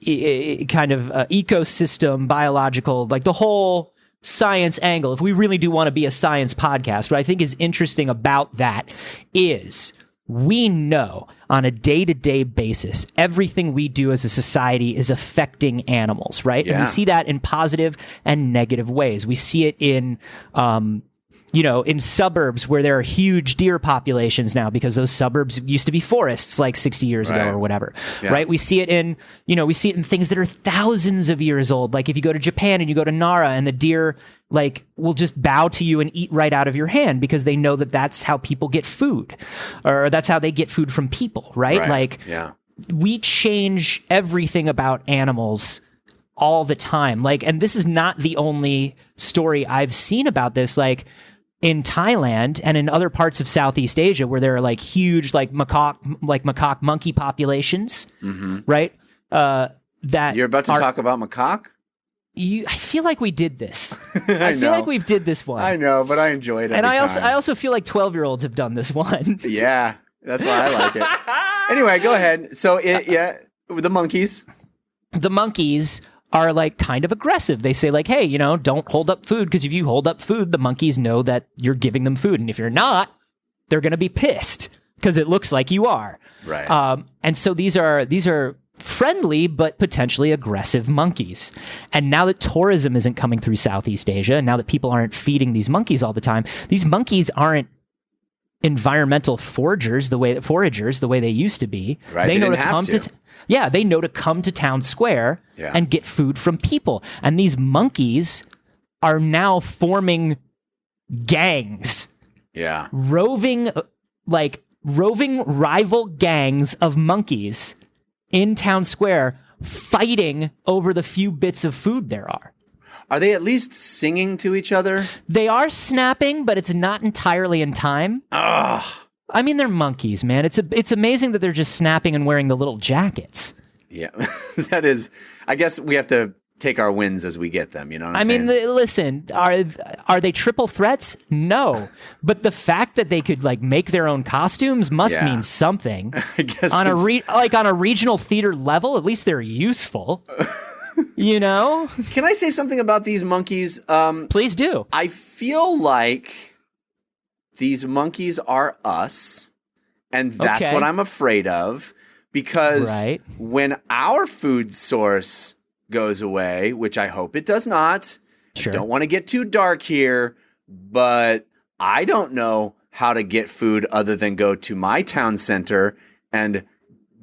Speaker 1: kind of ecosystem, biological, like the whole science angle, if we really do want to be a science podcast, what I think is interesting about that is we know on a day-to-day basis, everything we do as a society is affecting animals, right?
Speaker 2: Yeah.
Speaker 1: And we see that in positive and negative ways. We see it in, in suburbs where there are huge deer populations now because those suburbs used to be forests like 60 years ago or whatever, right? We see it in things that are thousands of years old. Like if you go to Japan and you go to Nara and the deer like will just bow to you and eat right out of your hand because they know that that's how people get food or that's how they get food from people, right? Like we change everything about animals all the time. Like, and this is not the only story I've seen about this. Like in Thailand and in other parts of Southeast Asia where there are like huge like macaque monkey populations, right? That
Speaker 2: you're about to talk about macaque?
Speaker 1: I feel like we did this.
Speaker 2: I
Speaker 1: feel like we've did this one.
Speaker 2: I know, but I enjoy it.
Speaker 1: And I also feel like 12-year-olds have done this one.
Speaker 2: Yeah, that's why I like it. Anyway, go ahead. So the monkeys.
Speaker 1: The monkeys are like kind of aggressive. They say like, "Hey, don't hold up food because if you hold up food, the monkeys know that you're giving them food, and if you're not, they're going to be pissed because it looks like you are."
Speaker 2: Right.
Speaker 1: And so these are friendly but potentially aggressive monkeys. And now that tourism isn't coming through Southeast Asia, and now that people aren't feeding these monkeys all the time, these monkeys aren't environmental foragers the way they used to be.
Speaker 2: Right. They know to come to
Speaker 1: they know to come to town square and get food from people. And these monkeys are now forming gangs.
Speaker 2: Yeah.
Speaker 1: Roving rival gangs of monkeys in town square fighting over the few bits of food there are.
Speaker 2: Are they at least singing to each other?
Speaker 1: They are snapping, but it's not entirely in time.
Speaker 2: Ugh.
Speaker 1: I mean, they're monkeys, man. It's amazing that they're just snapping and wearing the little jackets.
Speaker 2: Yeah, that is. I guess we have to take our wins as we get them. You know what I'm saying?
Speaker 1: I mean, listen, are they triple threats? No, but the fact that they could like make their own costumes must mean something.
Speaker 2: I guess
Speaker 1: on a regional theater level, at least they're useful. Can
Speaker 2: I say something about these monkeys?
Speaker 1: Please do.
Speaker 2: I feel like these monkeys are us, and that's what I'm afraid of, because when our food source goes away, which I hope it does not.
Speaker 1: Sure.
Speaker 2: I don't want to get too dark here, but I don't know how to get food other than go to my town center and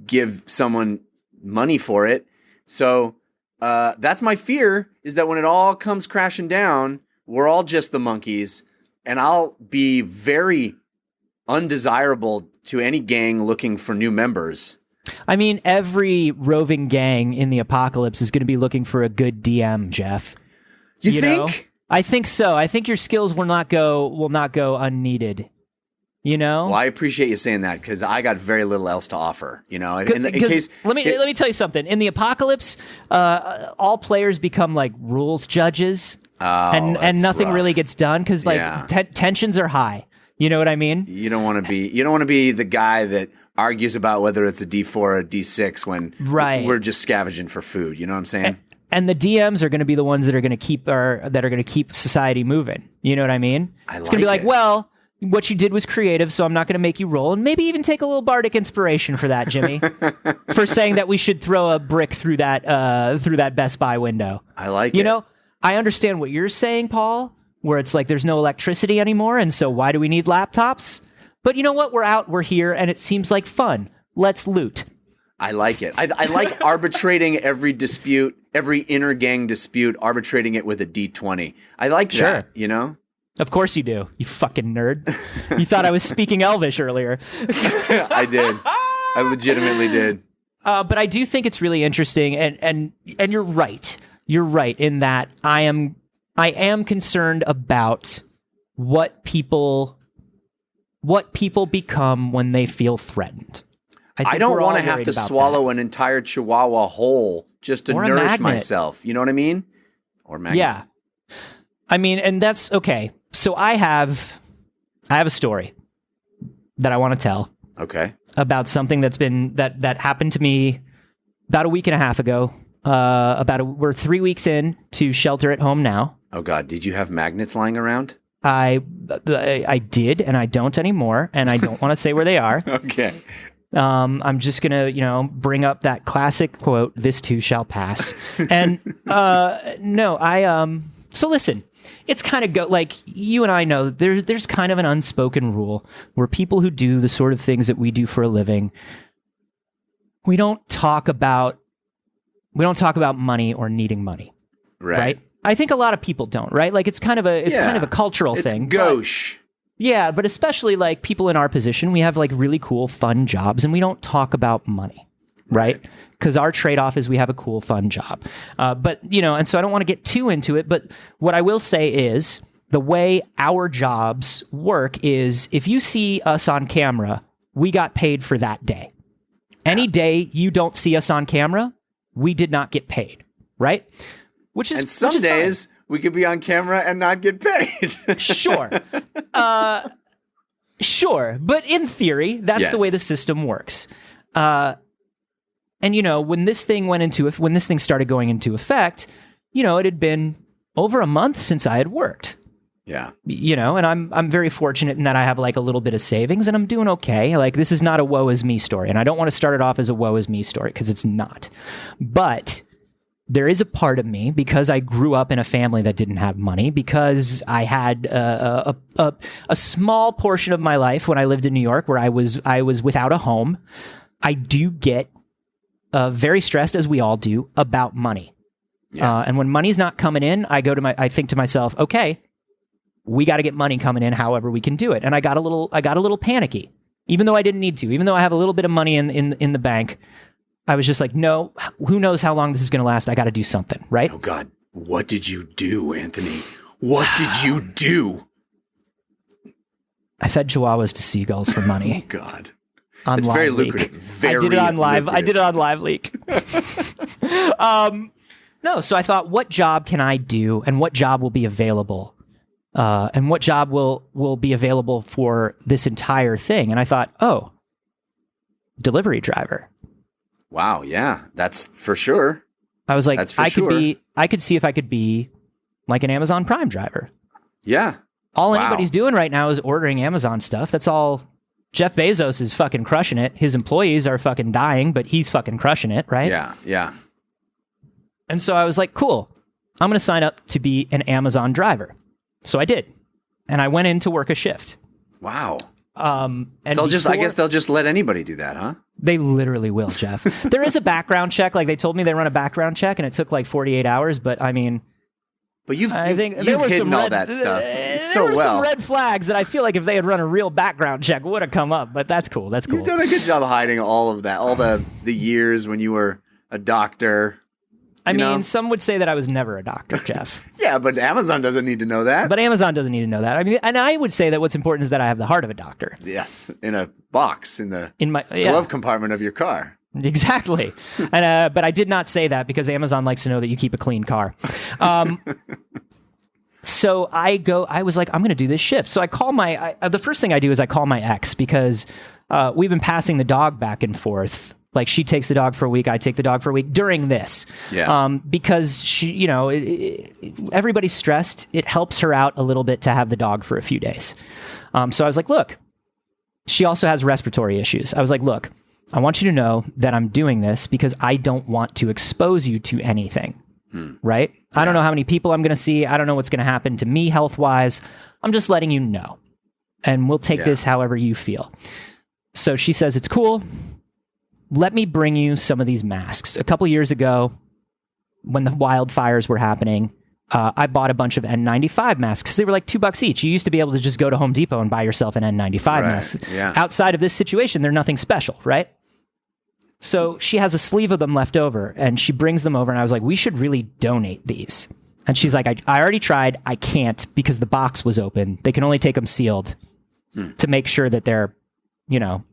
Speaker 2: give someone money for it. So that's my fear, is that when it all comes crashing down, we're all just the monkeys, and I'll be very undesirable to any gang looking for new members.
Speaker 1: I mean, every roving gang in the apocalypse is going to be looking for a good DM, Jeff.
Speaker 2: You think?
Speaker 1: Know? I think so. I think your skills will not go unneeded You know?
Speaker 2: Well, I appreciate you saying that because I got very little else to offer. You know, in
Speaker 1: Because
Speaker 2: case
Speaker 1: let me tell you something. In the apocalypse, all players become like rules judges, and nothing really gets done because like tensions are high. You know what I mean?
Speaker 2: You don't want to be the guy that argues about whether it's a D4 or a D6 when we're just scavenging for food. You know what I'm saying?
Speaker 1: And the DMs are going to be the ones that are going to keep society moving. You know what I mean? It's going to be like, well, what you did was creative, so I'm not going to make you roll, and maybe even take a little bardic inspiration for that, Jimmy, for saying that we should throw a brick through that Best Buy window.
Speaker 2: I like it.
Speaker 1: You know, I understand what you're saying, Paul, where it's like there's no electricity anymore, and so why do we need laptops? But you know what? We're out, we're here, and it seems like fun. Let's loot.
Speaker 2: I like it. I like arbitrating every dispute, every inner gang dispute, arbitrating it with a D20. I like that, you know?
Speaker 1: Of course you do, you fucking nerd. You thought I was speaking Elvish earlier.
Speaker 2: I did. I legitimately did.
Speaker 1: But I do think it's really interesting, and you're right. You're right in that I am concerned about what people become when they feel threatened.
Speaker 2: I don't want to have to swallow an entire chihuahua whole just to nourish myself. You know what I mean? Or magnet.
Speaker 1: Yeah. I mean, and that's okay. So I have a story that I want to tell.
Speaker 2: Okay.
Speaker 1: About something that happened to me about a week and a half ago. We're 3 weeks in to shelter at home now.
Speaker 2: Oh God, did you have magnets lying around?
Speaker 1: I did, and I don't anymore, and I don't want to say where they are.
Speaker 2: Okay.
Speaker 1: I'm just gonna, bring up that classic quote, "This too shall pass." And so listen, it's kind of like you and I know there's kind of an unspoken rule where people who do the sort of things that we do for a living, we don't talk about money or needing money, right? I think a lot of people don't, right? Like it's kind of a cultural thing.
Speaker 2: It's gauche.
Speaker 1: Yeah, but especially like people in our position, we have like really cool, fun jobs, and we don't talk about money, right? Because our trade-off is we have a cool, fun job. But and so I don't want to get too into it. But what I will say is the way our jobs work is if you see us on camera, we got paid for that day. Any day you don't see us on camera, we did not get paid, right?
Speaker 2: And some days we could be on camera and not get paid.
Speaker 1: Sure. Sure. But in theory, that's the way the system works. And when this thing started going into effect, it had been over a month since I had worked.
Speaker 2: Yeah.
Speaker 1: And I'm very fortunate in that I have like a little bit of savings and I'm doing okay. Like this is not a woe is me story. And I don't want to start it off as a woe is me story because it's not. But there is a part of me, because I grew up in a family that didn't have money, because I had a small portion of my life when I lived in New York where I was without a home. I do get very stressed, as we all do, about money. Yeah. And when money's not coming in, I think to myself, okay, we got to get money coming in however we can do it. And I got a little panicky, even though I didn't need to, even though I have a little bit of money in the bank. I was just like, no, who knows how long this is going to last? I got to do something, right?
Speaker 2: Oh, God. What did you do, Anthony? What did you do?
Speaker 1: I fed chihuahuas to seagulls for money.
Speaker 2: Oh, God.
Speaker 1: It's
Speaker 2: very lucrative.
Speaker 1: I did it on live. I did it on Live Leak. No, so I thought, what job can I do and what job will be available? And what job will be available for this entire thing? And I thought, delivery driver.
Speaker 2: Wow, yeah, that's for sure.
Speaker 1: I was like, I could see if I could be like an Amazon Prime driver.
Speaker 2: Yeah.
Speaker 1: All anybody's doing right now is ordering Amazon stuff. That's all. Jeff Bezos is fucking crushing it. His employees are fucking dying, but he's fucking crushing it, right?
Speaker 2: Yeah, yeah.
Speaker 1: And so I was like, cool, I'm going to sign up to be an Amazon driver. So I did. And I went in to work a shift.
Speaker 2: Wow.
Speaker 1: And
Speaker 2: I guess they'll just let anybody do that, huh?
Speaker 1: They literally will, Jeff. There is a background check. Like they told me they run a background check and it took like 48 hours. But I mean,
Speaker 2: you've hidden all that stuff so well. There were some
Speaker 1: red flags that I feel like if they had run a real background check would have come up. But that's cool. That's cool.
Speaker 2: You've done a good job hiding all of that, all the years when you were a doctor.
Speaker 1: I mean, some would say that I was never a doctor, Jeff.
Speaker 2: Yeah, but Amazon doesn't need to know that.
Speaker 1: But Amazon doesn't need to know that. I mean, and I would say that what's important is that I have the heart of a doctor.
Speaker 2: Yes, in a box in my
Speaker 1: yeah.
Speaker 2: glove compartment of your car.
Speaker 1: Exactly. And but I did not say that because Amazon likes to know that you keep a clean car. So I was like, I'm going to do this shift. So I call the first thing I do is I call my ex because we've been passing the dog back and forth. Like she takes the dog for a week, I take the dog for a week during this.
Speaker 2: Yeah.
Speaker 1: Because she, everybody's stressed. It helps her out a little bit to have the dog for a few days. So I was like, look, she also has respiratory issues. I was like, look, I want you to know that I'm doing this because I don't want to expose you to anything. Right? Yeah. I don't know how many people I'm going to see. I don't know what's going to happen to me health-wise. I'm just letting you know. And we'll take this however you feel. So she says, it's cool. Let me bring you some of these masks. A couple years ago, when the wildfires were happening, I bought a bunch of N95 masks. They were like $2 each. You used to be able to just go to Home Depot and buy yourself an N95 mask.
Speaker 2: Yeah.
Speaker 1: Outside of this situation, they're nothing special, right? So she has a sleeve of them left over, and she brings them over, and I was like, we should really donate these. And she's like, I already tried. I can't because the box was open. They can only take them sealed to make sure that they're,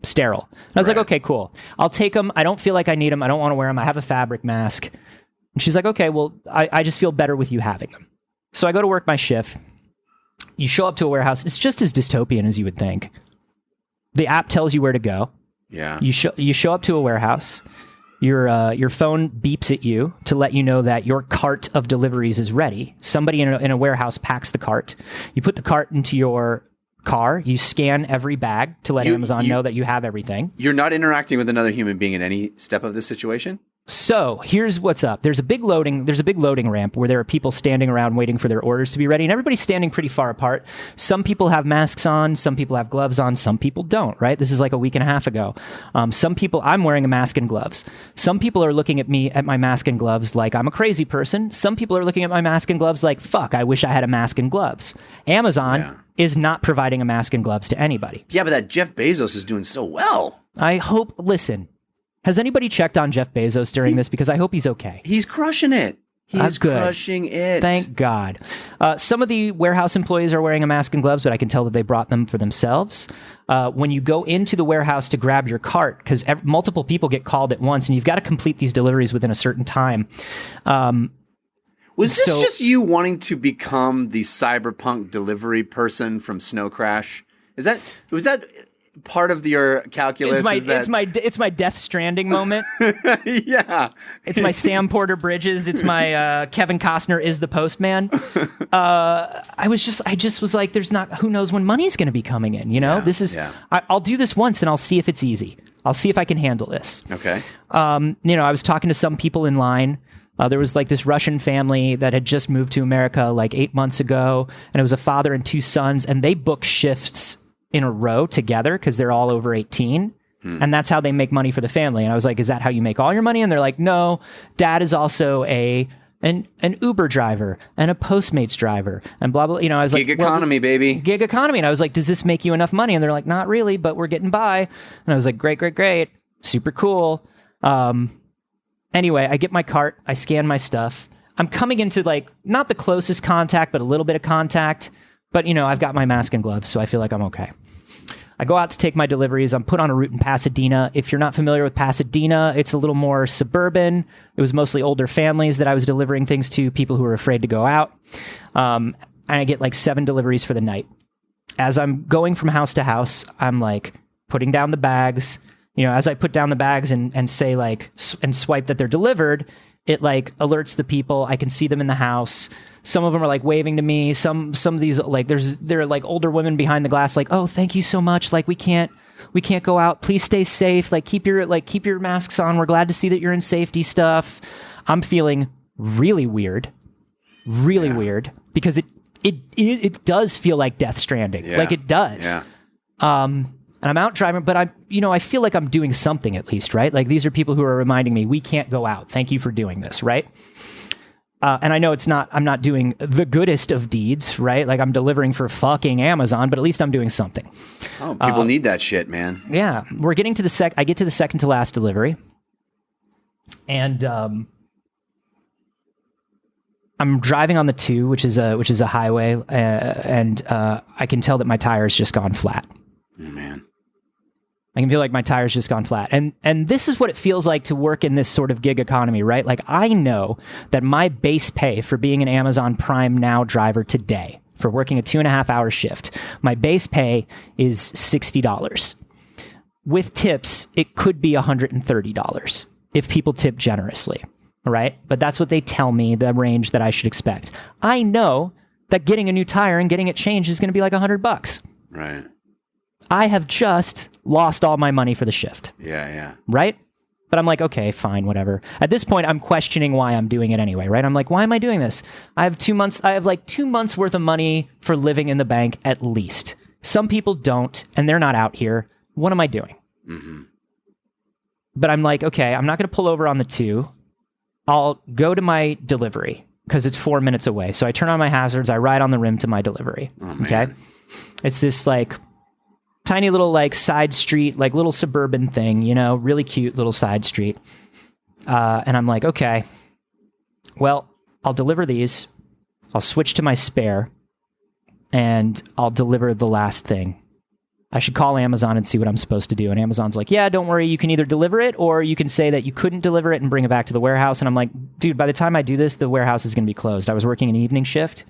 Speaker 1: sterile. And I was like, okay, cool. I'll take them. I don't feel like I need them. I don't want to wear them. I have a fabric mask. And she's like, okay, well, I just feel better with you having them. So I go to work my shift. You show up to a warehouse. It's just as dystopian as you would think. The app tells you where to go.
Speaker 2: Yeah.
Speaker 1: You show up to a warehouse. Your phone beeps at you to let you know that your cart of deliveries is ready. Somebody in a warehouse packs the cart. You put the cart into your car. You scan every bag to let Amazon know that you have everything.
Speaker 2: You're not interacting with another human being in any step of this situation?
Speaker 1: So here's what's up. There's a big loading ramp where there are people standing around waiting for their orders to be ready, and everybody's standing pretty far apart. Some people have masks on, some people have gloves on, some people don't, right? This is like a week and a half ago. Some people, I'm wearing a mask and gloves. Some people are looking at me at my mask and gloves like I'm a crazy person. Some people are looking at my mask and gloves like, fuck, I wish I had a mask and gloves. Amazon is not providing a mask and gloves to anybody.
Speaker 2: Yeah, but that Jeff Bezos is doing so well.
Speaker 1: Listen, has anybody checked on Jeff Bezos during this? Because I hope he's okay.
Speaker 2: He's crushing it. He's crushing it.
Speaker 1: Thank God. Some of the warehouse employees are wearing a mask and gloves, but I can tell that they brought them for themselves. When you go into the warehouse to grab your cart, because multiple people get called at once, and you've got to complete these deliveries within a certain time.
Speaker 2: Was this just you wanting to become the cyberpunk delivery person from Snow Crash? Was that part of your calculus?
Speaker 1: It's my Death Stranding moment.
Speaker 2: Yeah.
Speaker 1: It's my Sam Porter Bridges. It's my Kevin Costner is the postman. I just was like, who knows when money's going to be coming in, I'll do this once and I'll see if it's easy. I'll see if I can handle this.
Speaker 2: Okay.
Speaker 1: I was talking to some people in line. There was like this Russian family that had just moved to America like 8 months ago, and it was a father and two sons, and they book shifts in a row together because they're all over 18. And that's how they make money for the family. And I was like, is that how you make all your money? And they're like, no, dad is also an Uber driver and a Postmates driver and blah, blah. I was like,
Speaker 2: gig economy, baby.
Speaker 1: Gig economy. And I was like, does this make you enough money? And they're like, not really, but we're getting by. And I was like, great. Super cool. Anyway, I get my cart. I scan my stuff. I'm coming into like, not the closest contact, but a little bit of contact. But, I've got my mask and gloves, so I feel like I'm okay. I go out to take my deliveries. I'm put on a route in Pasadena. If you're not familiar with Pasadena, it's a little more suburban. It was mostly older families that I was delivering things to, people who were afraid to go out. And I get like 7 deliveries for the night. As I'm going from house to house, I'm like putting down the bags. As I put down the bags and say like, and swipe that they're delivered, it like alerts the people. I can see them in the house. Some of them are like waving to me. Some of these like there are like older women behind the glass like, oh, thank you so much. Like we can't go out. Please stay safe. Like keep your masks on. We're glad to see that you're in safety stuff. I'm feeling really weird because it does feel like Death Stranding.
Speaker 2: Yeah.
Speaker 1: Like it does.
Speaker 2: Yeah.
Speaker 1: And I'm out driving, but I feel like I'm doing something at least, right? Like these are people who are reminding me, we can't go out. Thank you for doing this, right? And I know I'm not doing the goodest of deeds, right? Like I'm delivering for fucking Amazon, but at least I'm doing something.
Speaker 2: Oh, people need that shit, man.
Speaker 1: Yeah. We're getting to I get to the second to last delivery. And I'm driving on the 2, which is a highway, and I can tell that my tire's just gone flat.
Speaker 2: Oh, man.
Speaker 1: I can feel like my tire's just gone flat. And this is what it feels like to work in this sort of gig economy, right? Like, I know that my base pay for being an Amazon Prime Now driver today, for working a 2.5-hour shift, my base pay is $60. With tips, it could be $130 if people tip generously, right? But that's what they tell me, the range that I should expect. I know that getting a new tire and getting it changed is going to be like $100.
Speaker 2: Right.
Speaker 1: I have just lost all my money for the shift.
Speaker 2: Yeah.
Speaker 1: Right? But I'm like, okay, fine, whatever. At this point, I'm questioning why I'm doing it anyway, right? I'm like, why am I doing this? I have like 2 months worth of money for living in the bank at least. Some people don't, and they're not out here. What am I doing?
Speaker 2: Mm-hmm.
Speaker 1: But I'm like, okay, I'm not going to pull over on the 2. I'll go to my delivery because it's 4 minutes away. So I turn on my hazards. I ride on the rim to my delivery.
Speaker 2: Oh, man.
Speaker 1: Okay. It's this like tiny little like side street, like little suburban thing, you know, really cute little side street. And I'm like, okay, well, I'll deliver these. I'll switch to my spare and I'll deliver the last thing. I should call Amazon and see what I'm supposed to do. And Amazon's like, yeah, don't worry. You can either deliver it or you can say that you couldn't deliver it and bring it back to the warehouse. And I'm like, dude, by the time I do this, the warehouse is going to be closed. I was working an evening shift.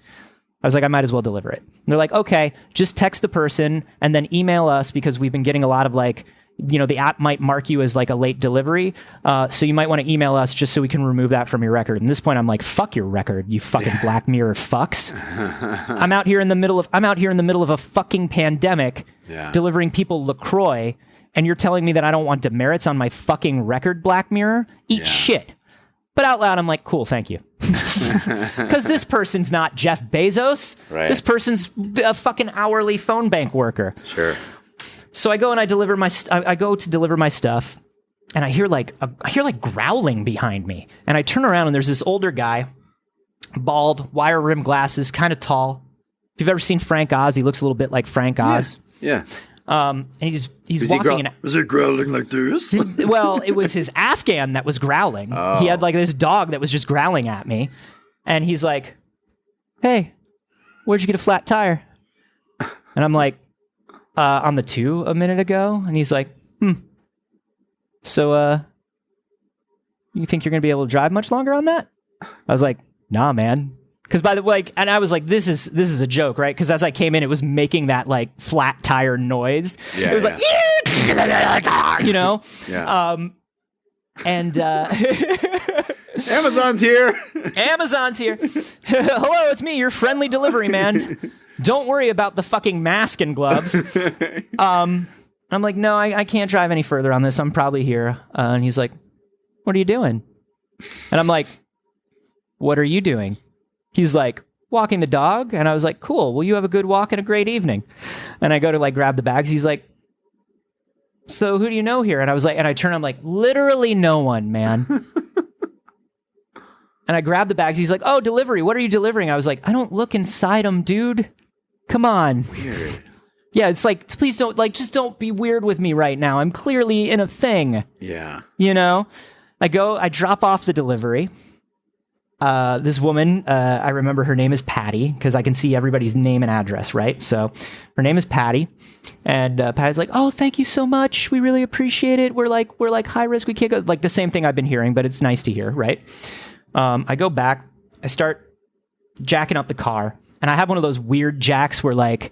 Speaker 1: I was like, I might as well deliver it. And they're like, okay, just text the person and then email us because we've been getting a lot of like, you know, the app might mark you as like a late delivery. So you might want to email us just so we can remove that from your record. And at this point, I'm like, fuck your record, you fucking Black Mirror fucks. I'm out here in the middle of a fucking pandemic delivering people LaCroix. And you're telling me that I don't want demerits on my fucking record, Black Mirror? Eat shit. But out loud, I'm like, cool, thank you. Because this person's not Jeff Bezos.
Speaker 2: Right.
Speaker 1: This person's a fucking hourly phone bank worker.
Speaker 2: Sure.
Speaker 1: So I go and I deliver I go to deliver my stuff, and I hear like growling behind me. And I turn around and there's this older guy, bald, wire rim glasses, kind of tall. If you've ever seen Frank Oz, he looks a little bit like Frank Oz.
Speaker 2: Yeah.
Speaker 1: And he's walking in.
Speaker 2: Was he growling like this?
Speaker 1: Well, it was his Afghan that was growling.
Speaker 2: Oh.
Speaker 1: He had like this dog that was just growling at me. And he's like, hey, where'd you get a flat tire? And I'm like, on the 2 a minute ago. And he's like, so, you think you're going to be able to drive much longer on that? I was like, nah, man. Because by the way, and I was like, this is a joke, right? Because as I came in, it was making that like flat tire noise. Yeah, it was like, you know?
Speaker 2: Yeah.
Speaker 1: And
Speaker 2: Amazon's here.
Speaker 1: Amazon's here. Hello, it's me, your friendly delivery man. Don't worry about the fucking mask and gloves. I'm like, no, I can't drive any further on this. I'm probably here. And he's like, what are you doing? And I'm like, what are you doing? He's like, walking the dog. And I was like, cool. Well, you have a good walk and a great evening. And I go to like grab the bags. He's like, so who do you know here? And I was like, and I turn, I'm like, literally no one, man. And I grab the bags. He's like, oh, delivery. What are you delivering? I was like, I don't look inside them, dude. Come on.
Speaker 2: Weird.
Speaker 1: Yeah, it's like, please don't, like, just don't be weird with me right now. I'm clearly in a thing.
Speaker 2: Yeah.
Speaker 1: You know? I drop off the delivery. This woman, I remember her name is Patty, because I can see everybody's name and address, right? So her name is Patty. And Patty's like, oh, thank you so much. We really appreciate it. We're like high risk. We can't go. Like the same thing I've been hearing, but it's nice to hear, right? I go back. I start jacking up the car. And I have one of those weird jacks where like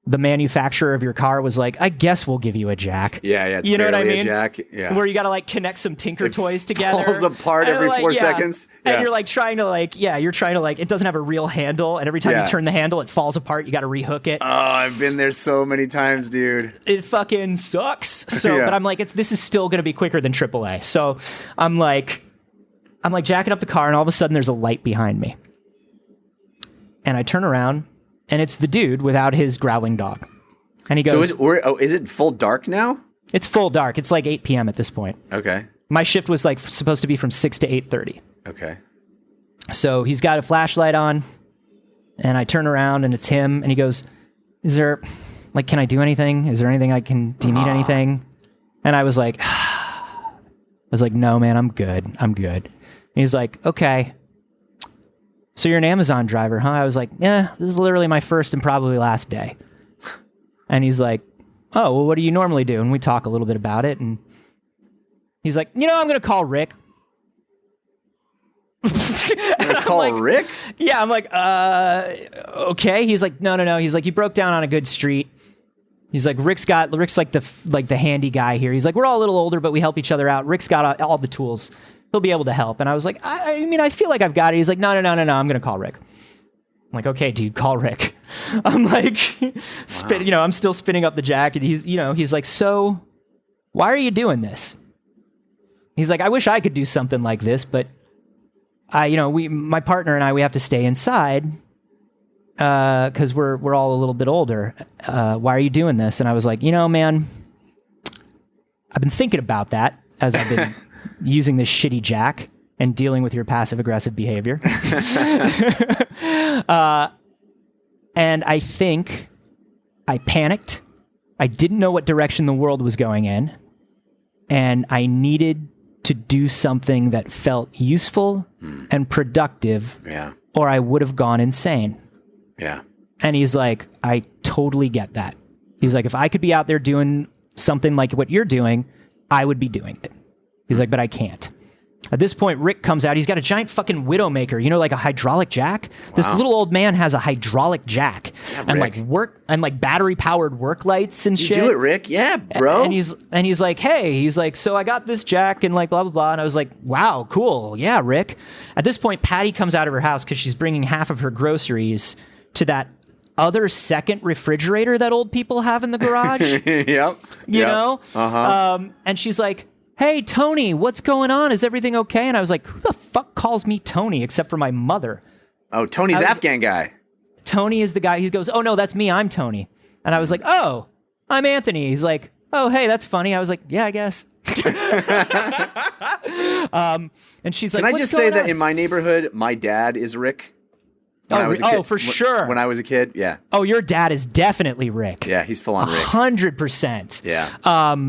Speaker 1: the manufacturer of your car was like, I guess we'll give you a jack.
Speaker 2: Yeah, it's
Speaker 1: you know what I mean?
Speaker 2: A jack. Yeah.
Speaker 1: Where you got to like connect some Tinker toys together.
Speaker 2: Falls apart every 4 seconds.
Speaker 1: And you're like trying to like, it doesn't have a real handle. And every time you turn the handle, it falls apart. You got to rehook it.
Speaker 2: Oh, I've been there so many times, dude.
Speaker 1: It fucking sucks. So, but I'm like, this is still going to be quicker than AAA. So I'm like jacking up the car and all of a sudden there's a light behind me. And I turn around and it's the dude without his growling dog. And he goes,
Speaker 2: so is it full dark now?
Speaker 1: It's full dark. It's like 8 p.m. at this point.
Speaker 2: Okay.
Speaker 1: My shift was like supposed to be from 6 to 8:30.
Speaker 2: Okay.
Speaker 1: So he's got a flashlight on and I turn around and it's him and he goes, is there, like, can I do anything? Is there anything do you need anything? And I was like, no, man, I'm good. And he's like, okay. So you're an Amazon driver, huh? I was like, yeah, this is literally my first and probably last day. And he's like, oh, well, what do you normally do? And we talk a little bit about it. And he's like, I'm going to call Rick.
Speaker 2: Call Rick?
Speaker 1: Yeah, I'm like, okay. He's like, no. He's like, you broke down on a good street. He's like, Rick's like the handy guy here. He's like, we're all a little older, but we help each other out. Rick's got all the tools. He'll be able to help. And I was like, I mean, I feel like I've got it. He's like, no. I'm going to call Rick. I'm like, okay, dude, call Rick. I'm like, I'm still spinning up the jack. And he's like, so why are you doing this? He's like, I wish I could do something like this, but my partner and I, we have to stay inside because we're all a little bit older. Why are you doing this? And I was like, man, I've been thinking about that as I've been using this shitty jack and dealing with your passive aggressive behavior. And I think I panicked. I didn't know what direction the world was going in. And I needed to do something that felt useful and productive, or I would have gone insane.
Speaker 2: Yeah.
Speaker 1: And he's like, I totally get that. He's like, if I could be out there doing something like what you're doing, I would be doing it. He's like, but I can't. At this point, Rick comes out. He's got a giant fucking Widowmaker, like a hydraulic jack. Wow. This little old man has a hydraulic jack and like battery powered work lights and shit.
Speaker 2: You do it, Rick? Yeah, bro.
Speaker 1: And he's like, hey, so I got this jack and like blah blah blah. And I was like, wow, cool, yeah, Rick. At this point, Patty comes out of her house because she's bringing half of her groceries to that other second refrigerator that old people have in the garage.
Speaker 2: Yep.
Speaker 1: You know. And she's like, hey, Tony, what's going on? Is everything okay? And I was like, who the fuck calls me Tony except for my mother?
Speaker 2: Oh, Tony's Afghan guy.
Speaker 1: Tony is the guy. He goes, oh, no, that's me. I'm Tony. And I was like, oh, I'm Anthony. He's like, oh, hey, that's funny. I was like, yeah, I guess. And she's like,
Speaker 2: can I just say that in my neighborhood, my dad is Rick?
Speaker 1: For sure.
Speaker 2: When I was a kid, yeah.
Speaker 1: Oh, your dad is definitely Rick.
Speaker 2: Yeah, he's full on Rick.
Speaker 1: 100%.
Speaker 2: Yeah.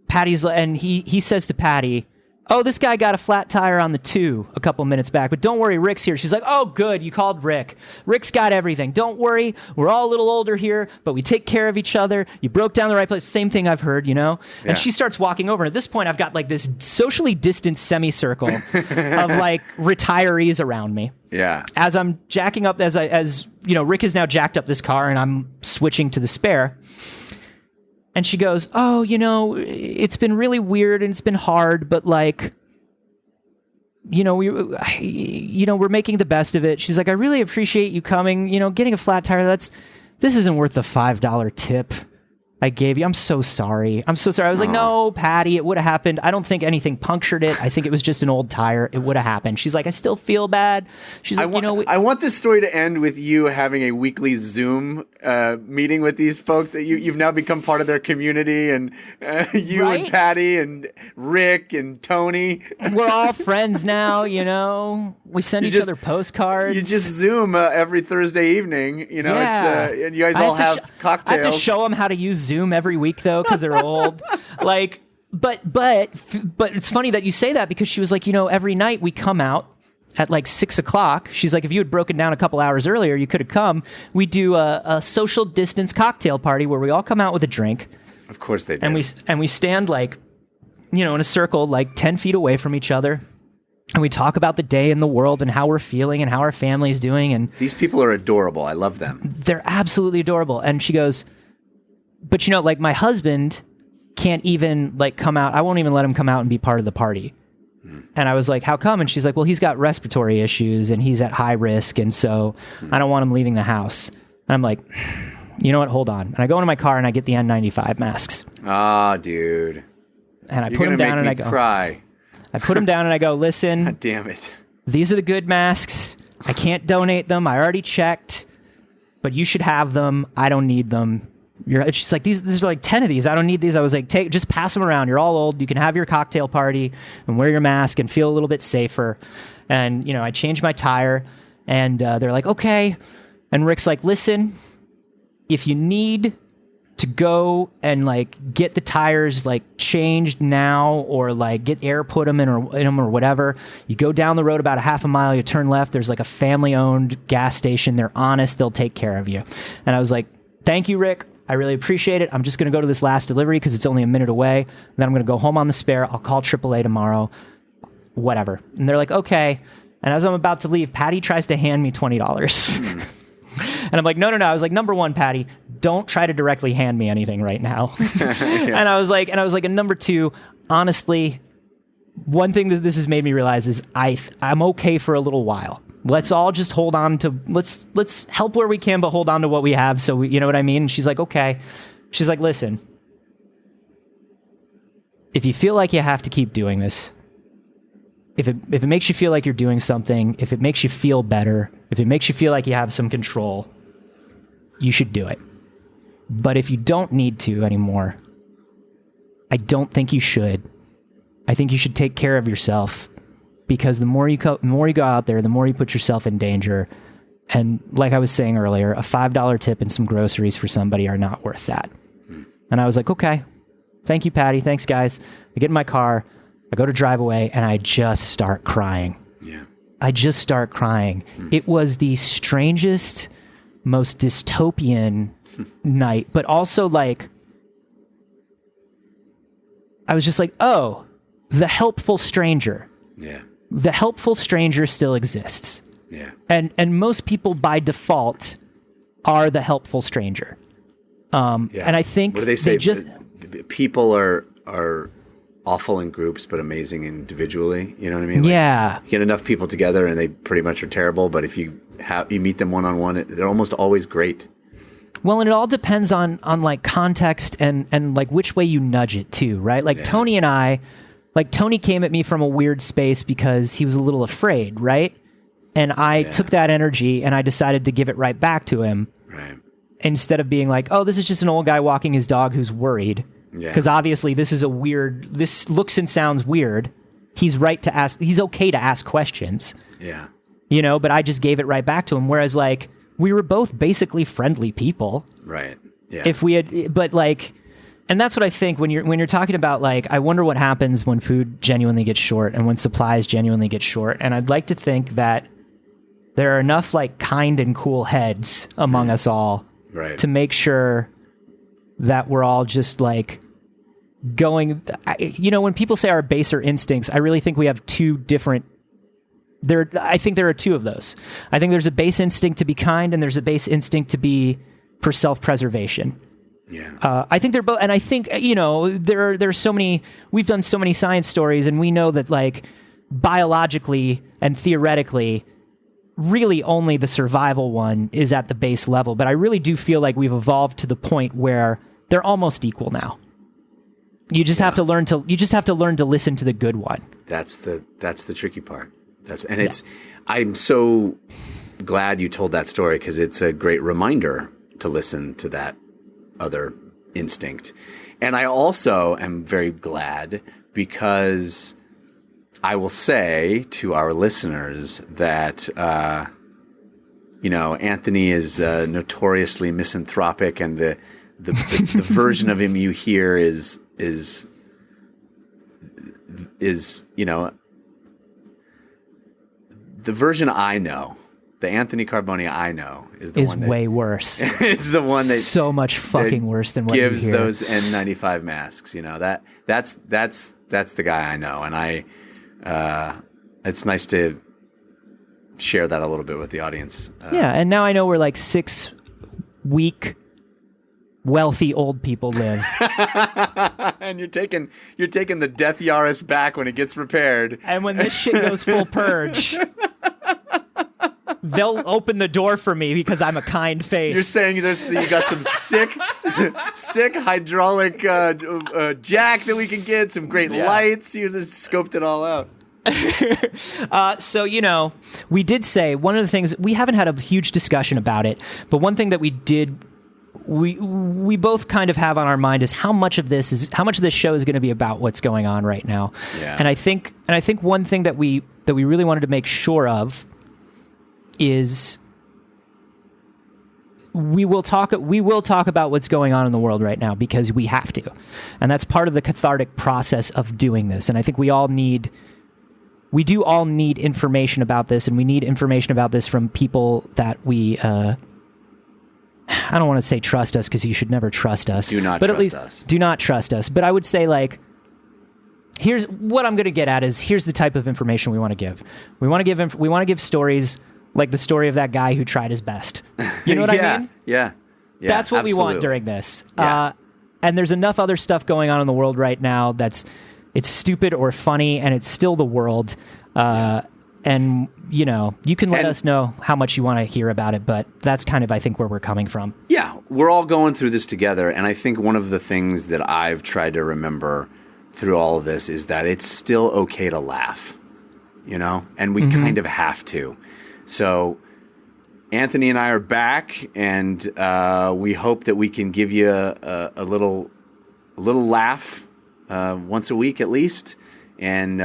Speaker 1: Patty's, and he says to Patty, oh, this guy got a flat tire on the 2 a couple minutes back, but don't worry, Rick's here. She's like, oh, good, you called Rick. Rick's got everything. Don't worry, we're all a little older here, but we take care of each other. You broke down the right place. Same thing I've heard, Yeah. And she starts walking over. And at this point, I've got like this socially distanced semicircle of like retirees around me.
Speaker 2: Yeah.
Speaker 1: As I'm jacking up, as Rick has now jacked up this car, and I'm switching to the spare. And she goes, oh, it's been really weird and it's been hard, but like, we're making the best of it. She's like, I really appreciate you coming, getting a flat tire. This isn't worth the $5 tip I gave you. I'm so sorry. I was like, no, Patty, it would have happened. I don't think anything punctured it. I think it was just an old tire. It would have happened. She's like, I still feel bad. She's like,
Speaker 2: I want this story to end with you having a weekly Zoom meeting with these folks that you've now become part of their community, and you
Speaker 1: right?
Speaker 2: and Patty and Rick and Tony.
Speaker 1: We're all friends now, We send each other postcards.
Speaker 2: You just Zoom every Thursday evening,
Speaker 1: Yeah.
Speaker 2: And you guys all have cocktails.
Speaker 1: I have to show them how to use Zoom every week though, because they're old. Like, but it's funny that you say that, because she was like, every night we come out at like 6:00. She's like, if you had broken down a couple hours earlier, you could have come. We do a social distance cocktail party where we all come out with a drink.
Speaker 2: Of course they do.
Speaker 1: And we stand like, in a circle, like 10 feet away from each other. And we talk about the day in the world and how we're feeling and how our family's doing. And
Speaker 2: these people are adorable. I love them.
Speaker 1: They're absolutely adorable. And she goes, but like my husband can't even like come out. I won't even let him come out and be part of the party. And I was like, how come? And she's like, well, he's got respiratory issues and he's at high risk. And so I don't want him leaving the house. And I'm like, you know what? Hold on. And I go into my car and I get the N95 masks.
Speaker 2: Ah, dude.
Speaker 1: And I put them down and I go,
Speaker 2: cry.
Speaker 1: I put them down and I go, listen,
Speaker 2: God damn it.
Speaker 1: These are the good masks. I can't donate them. I already checked, but you should have them. I don't need them. She's like, these are like 10 of these. I don't need these. I was like, just pass them around. You're all old. You can have your cocktail party and wear your mask and feel a little bit safer. And, I changed my tire and they're like, okay. And Rick's like, listen, if you need to go and like get the tires like changed now, or like get air put them in them or whatever. You go down the road about a half a mile, you turn left, there's like a family owned gas station. They're honest, they'll take care of you. And I was like, thank you, Rick. I really appreciate it. I'm just going to go to this last delivery because it's only a minute away. Then I'm going to go home on the spare. I'll call AAA tomorrow, whatever. And they're like, okay. And as I'm about to leave, Patty tries to hand me $20. And I'm like, no. I was like, number one, Patty, don't try to directly hand me anything right now. Yeah. And I was like, and number two, honestly, one thing that this has made me realize is I'm okay for a little while. Let's all just hold on to, let's help where we can, but hold on to what we have. So you know what I mean? And she's like, okay. She's like, listen, if you feel like you have to keep doing this, if it makes you feel like you're doing something, if it makes you feel better, if it makes you feel like you have some control, you should do it. But if you don't need to anymore, I don't think you should. I think you should take care of yourself, because the more you go out there, the more you put yourself in danger. And like I was saying earlier, a $5 tip and some groceries for somebody are not worth that. And I was like, okay, thank you, Patty. Thanks, guys. I get in my car. I go to drive away, and I just start crying.
Speaker 2: Yeah.
Speaker 1: I just start crying. It was the strangest, most dystopian night, but also like, I was just like, oh, the helpful stranger.
Speaker 2: Yeah.
Speaker 1: The helpful stranger still exists.
Speaker 2: Yeah.
Speaker 1: And most people by default are the helpful stranger. And I think
Speaker 2: what do they say? People are awful in groups, but amazing individually. You know what I mean? Like,
Speaker 1: yeah.
Speaker 2: You get enough people together and they pretty much are terrible, but if you meet them one-on-one, they're almost always great.
Speaker 1: Well, and it all depends on like context and like which way you nudge it too, right? Like Tony and I, like Tony came at me from a weird space because he was a little afraid, right? And I took that energy and I decided to give it right back to him.
Speaker 2: Right.
Speaker 1: Instead of being like, oh, this is just an old guy walking his dog who's worried.
Speaker 2: Yeah.
Speaker 1: Because obviously this looks and sounds weird. He's right to ask. He's okay to ask questions.
Speaker 2: Yeah.
Speaker 1: You know, but I just gave it right back to him. Whereas like we were both basically friendly people.
Speaker 2: Right. Yeah.
Speaker 1: If we had, but like, and that's what I think when you're talking about like, I wonder what happens when food genuinely gets short and when supplies genuinely get short. And I'd like to think that there are enough like kind and cool heads among us all to make sure that we're all just like going, you know, when people say our baser instincts, I really think we have two different, I think there are two of those. I think there's a base instinct to be kind and there's a base instinct to be for self-preservation.
Speaker 2: Yeah.
Speaker 1: I think they're both, and I think, you know, there's so many, we've done so many science stories and we know that like biologically and theoretically, really only the survival one is at the base level. But I really do feel like we've evolved to the point where they're almost equal now. You just have to learn to listen to the good one.
Speaker 2: That's the tricky part. I'm so glad you told that story because it's a great reminder to listen to that other instinct. And I also am very glad because I will say to our listeners that, you know, Anthony is notoriously misanthropic, and the version of him you hear is you know, the version I know, the Anthony Carboni I know is the one that
Speaker 1: way worse.
Speaker 2: It's the one that
Speaker 1: so much fucking worse than what you hear.
Speaker 2: Gives those N95 masks. You know, that's the guy I know, and it's nice to share that a little bit with the audience.
Speaker 1: Yeah, and now I know where like 6 weak, wealthy old people live.
Speaker 2: And you're taking the Death Yaris back when it gets repaired.
Speaker 1: And when this shit goes full purge, they'll open the door for me because I'm a kind face.
Speaker 2: You're saying you got some sick hydraulic jack that we can get, some great lights. You just scoped it all out.
Speaker 1: So, you know, we did say one of the things, we haven't had a huge discussion about it, but one thing that we both kind of have on our mind is how much of this show is going to be about what's going on right now.
Speaker 2: Yeah.
Speaker 1: And I think one thing that we really wanted to make sure of is we will talk about what's going on in the world right now because we have to. And that's part of the cathartic process of doing this. And I think we do all need information about this, and we need information about this from people that we, I don't want to say trust us because you should never trust us.
Speaker 2: Do not
Speaker 1: but
Speaker 2: trust
Speaker 1: at least
Speaker 2: us.
Speaker 1: Do not trust us. But I would say, like, here's what I'm going to get at is here's the type of information we want to give. We want to give stories like the story of that guy who tried his best. You know what I mean?
Speaker 2: Yeah.
Speaker 1: That's what
Speaker 2: absolutely.
Speaker 1: we want during this.
Speaker 2: Yeah.
Speaker 1: And there's enough other stuff going on in the world right now it's stupid or funny, and it's still the world. And, you know, you can let us know how much you want to hear about it, but that's kind of, I think, where we're coming from.
Speaker 2: Yeah, we're all going through this together, and I think one of the things that I've tried to remember through all of this is that it's still okay to laugh, you know, and we kind of have to. So Anthony and I are back, and we hope that we can give you a little laugh once a week at least, and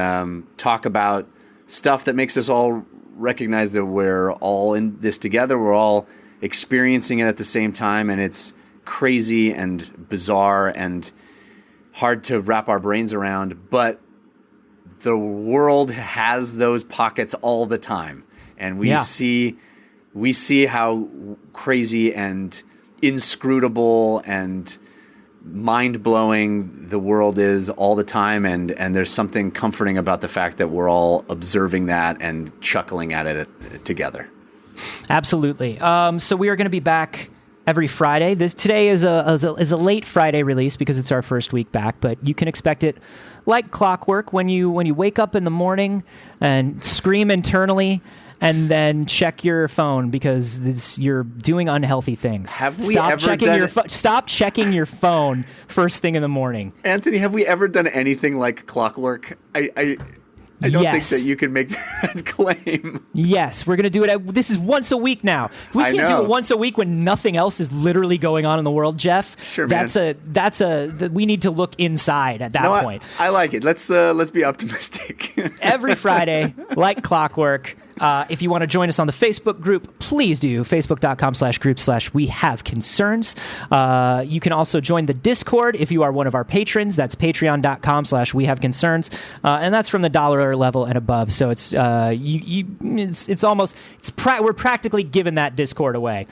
Speaker 2: talk about stuff that makes us all recognize that we're all in this together. We're all experiencing it at the same time, and it's crazy and bizarre and hard to wrap our brains around, but the world has those pockets all the time, and we see how crazy and inscrutable and mind-blowing the world is all the time, and there's something comforting about the fact that we're all observing that and chuckling at it together.
Speaker 1: Absolutely. So we are going to be back every Friday. Today is a late Friday release because it's our first week back, but you can expect it like clockwork when you wake up in the morning and scream internally and then check your phone because you're doing unhealthy things. Stop checking your phone first thing in the morning.
Speaker 2: Anthony, have we ever done anything like clockwork? I don't think that you can make that claim.
Speaker 1: Yes, we're going to do it. This is once a week now. We can't do it once a week when nothing else is literally going on in the world, Jeff.
Speaker 2: Sure, man.
Speaker 1: We need to look inside at that point.
Speaker 2: I like it. Let's be optimistic.
Speaker 1: Every Friday, like clockwork. If you want to join us on the Facebook group, please do. Facebook.com/group/We Have Concerns. You can also join the Discord if you are one of our patrons. That's patreon.com/We Have Concerns. And that's from the $1 level and above. So we're practically giving that Discord away.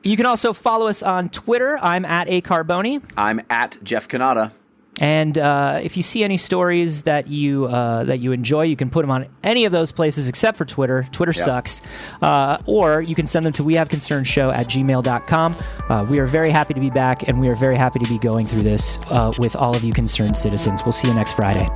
Speaker 1: You can also follow us on Twitter. I'm at @acarboni.
Speaker 2: I'm at Jeff Canada.
Speaker 1: And if you see any stories that you enjoy, you can put them on any of those places except for Twitter. Twitter sucks. Or you can send them to wehaveconcernshow@gmail.com. We are very happy to be back, and we are very happy to be going through this with all of you concerned citizens. We'll see you next Friday.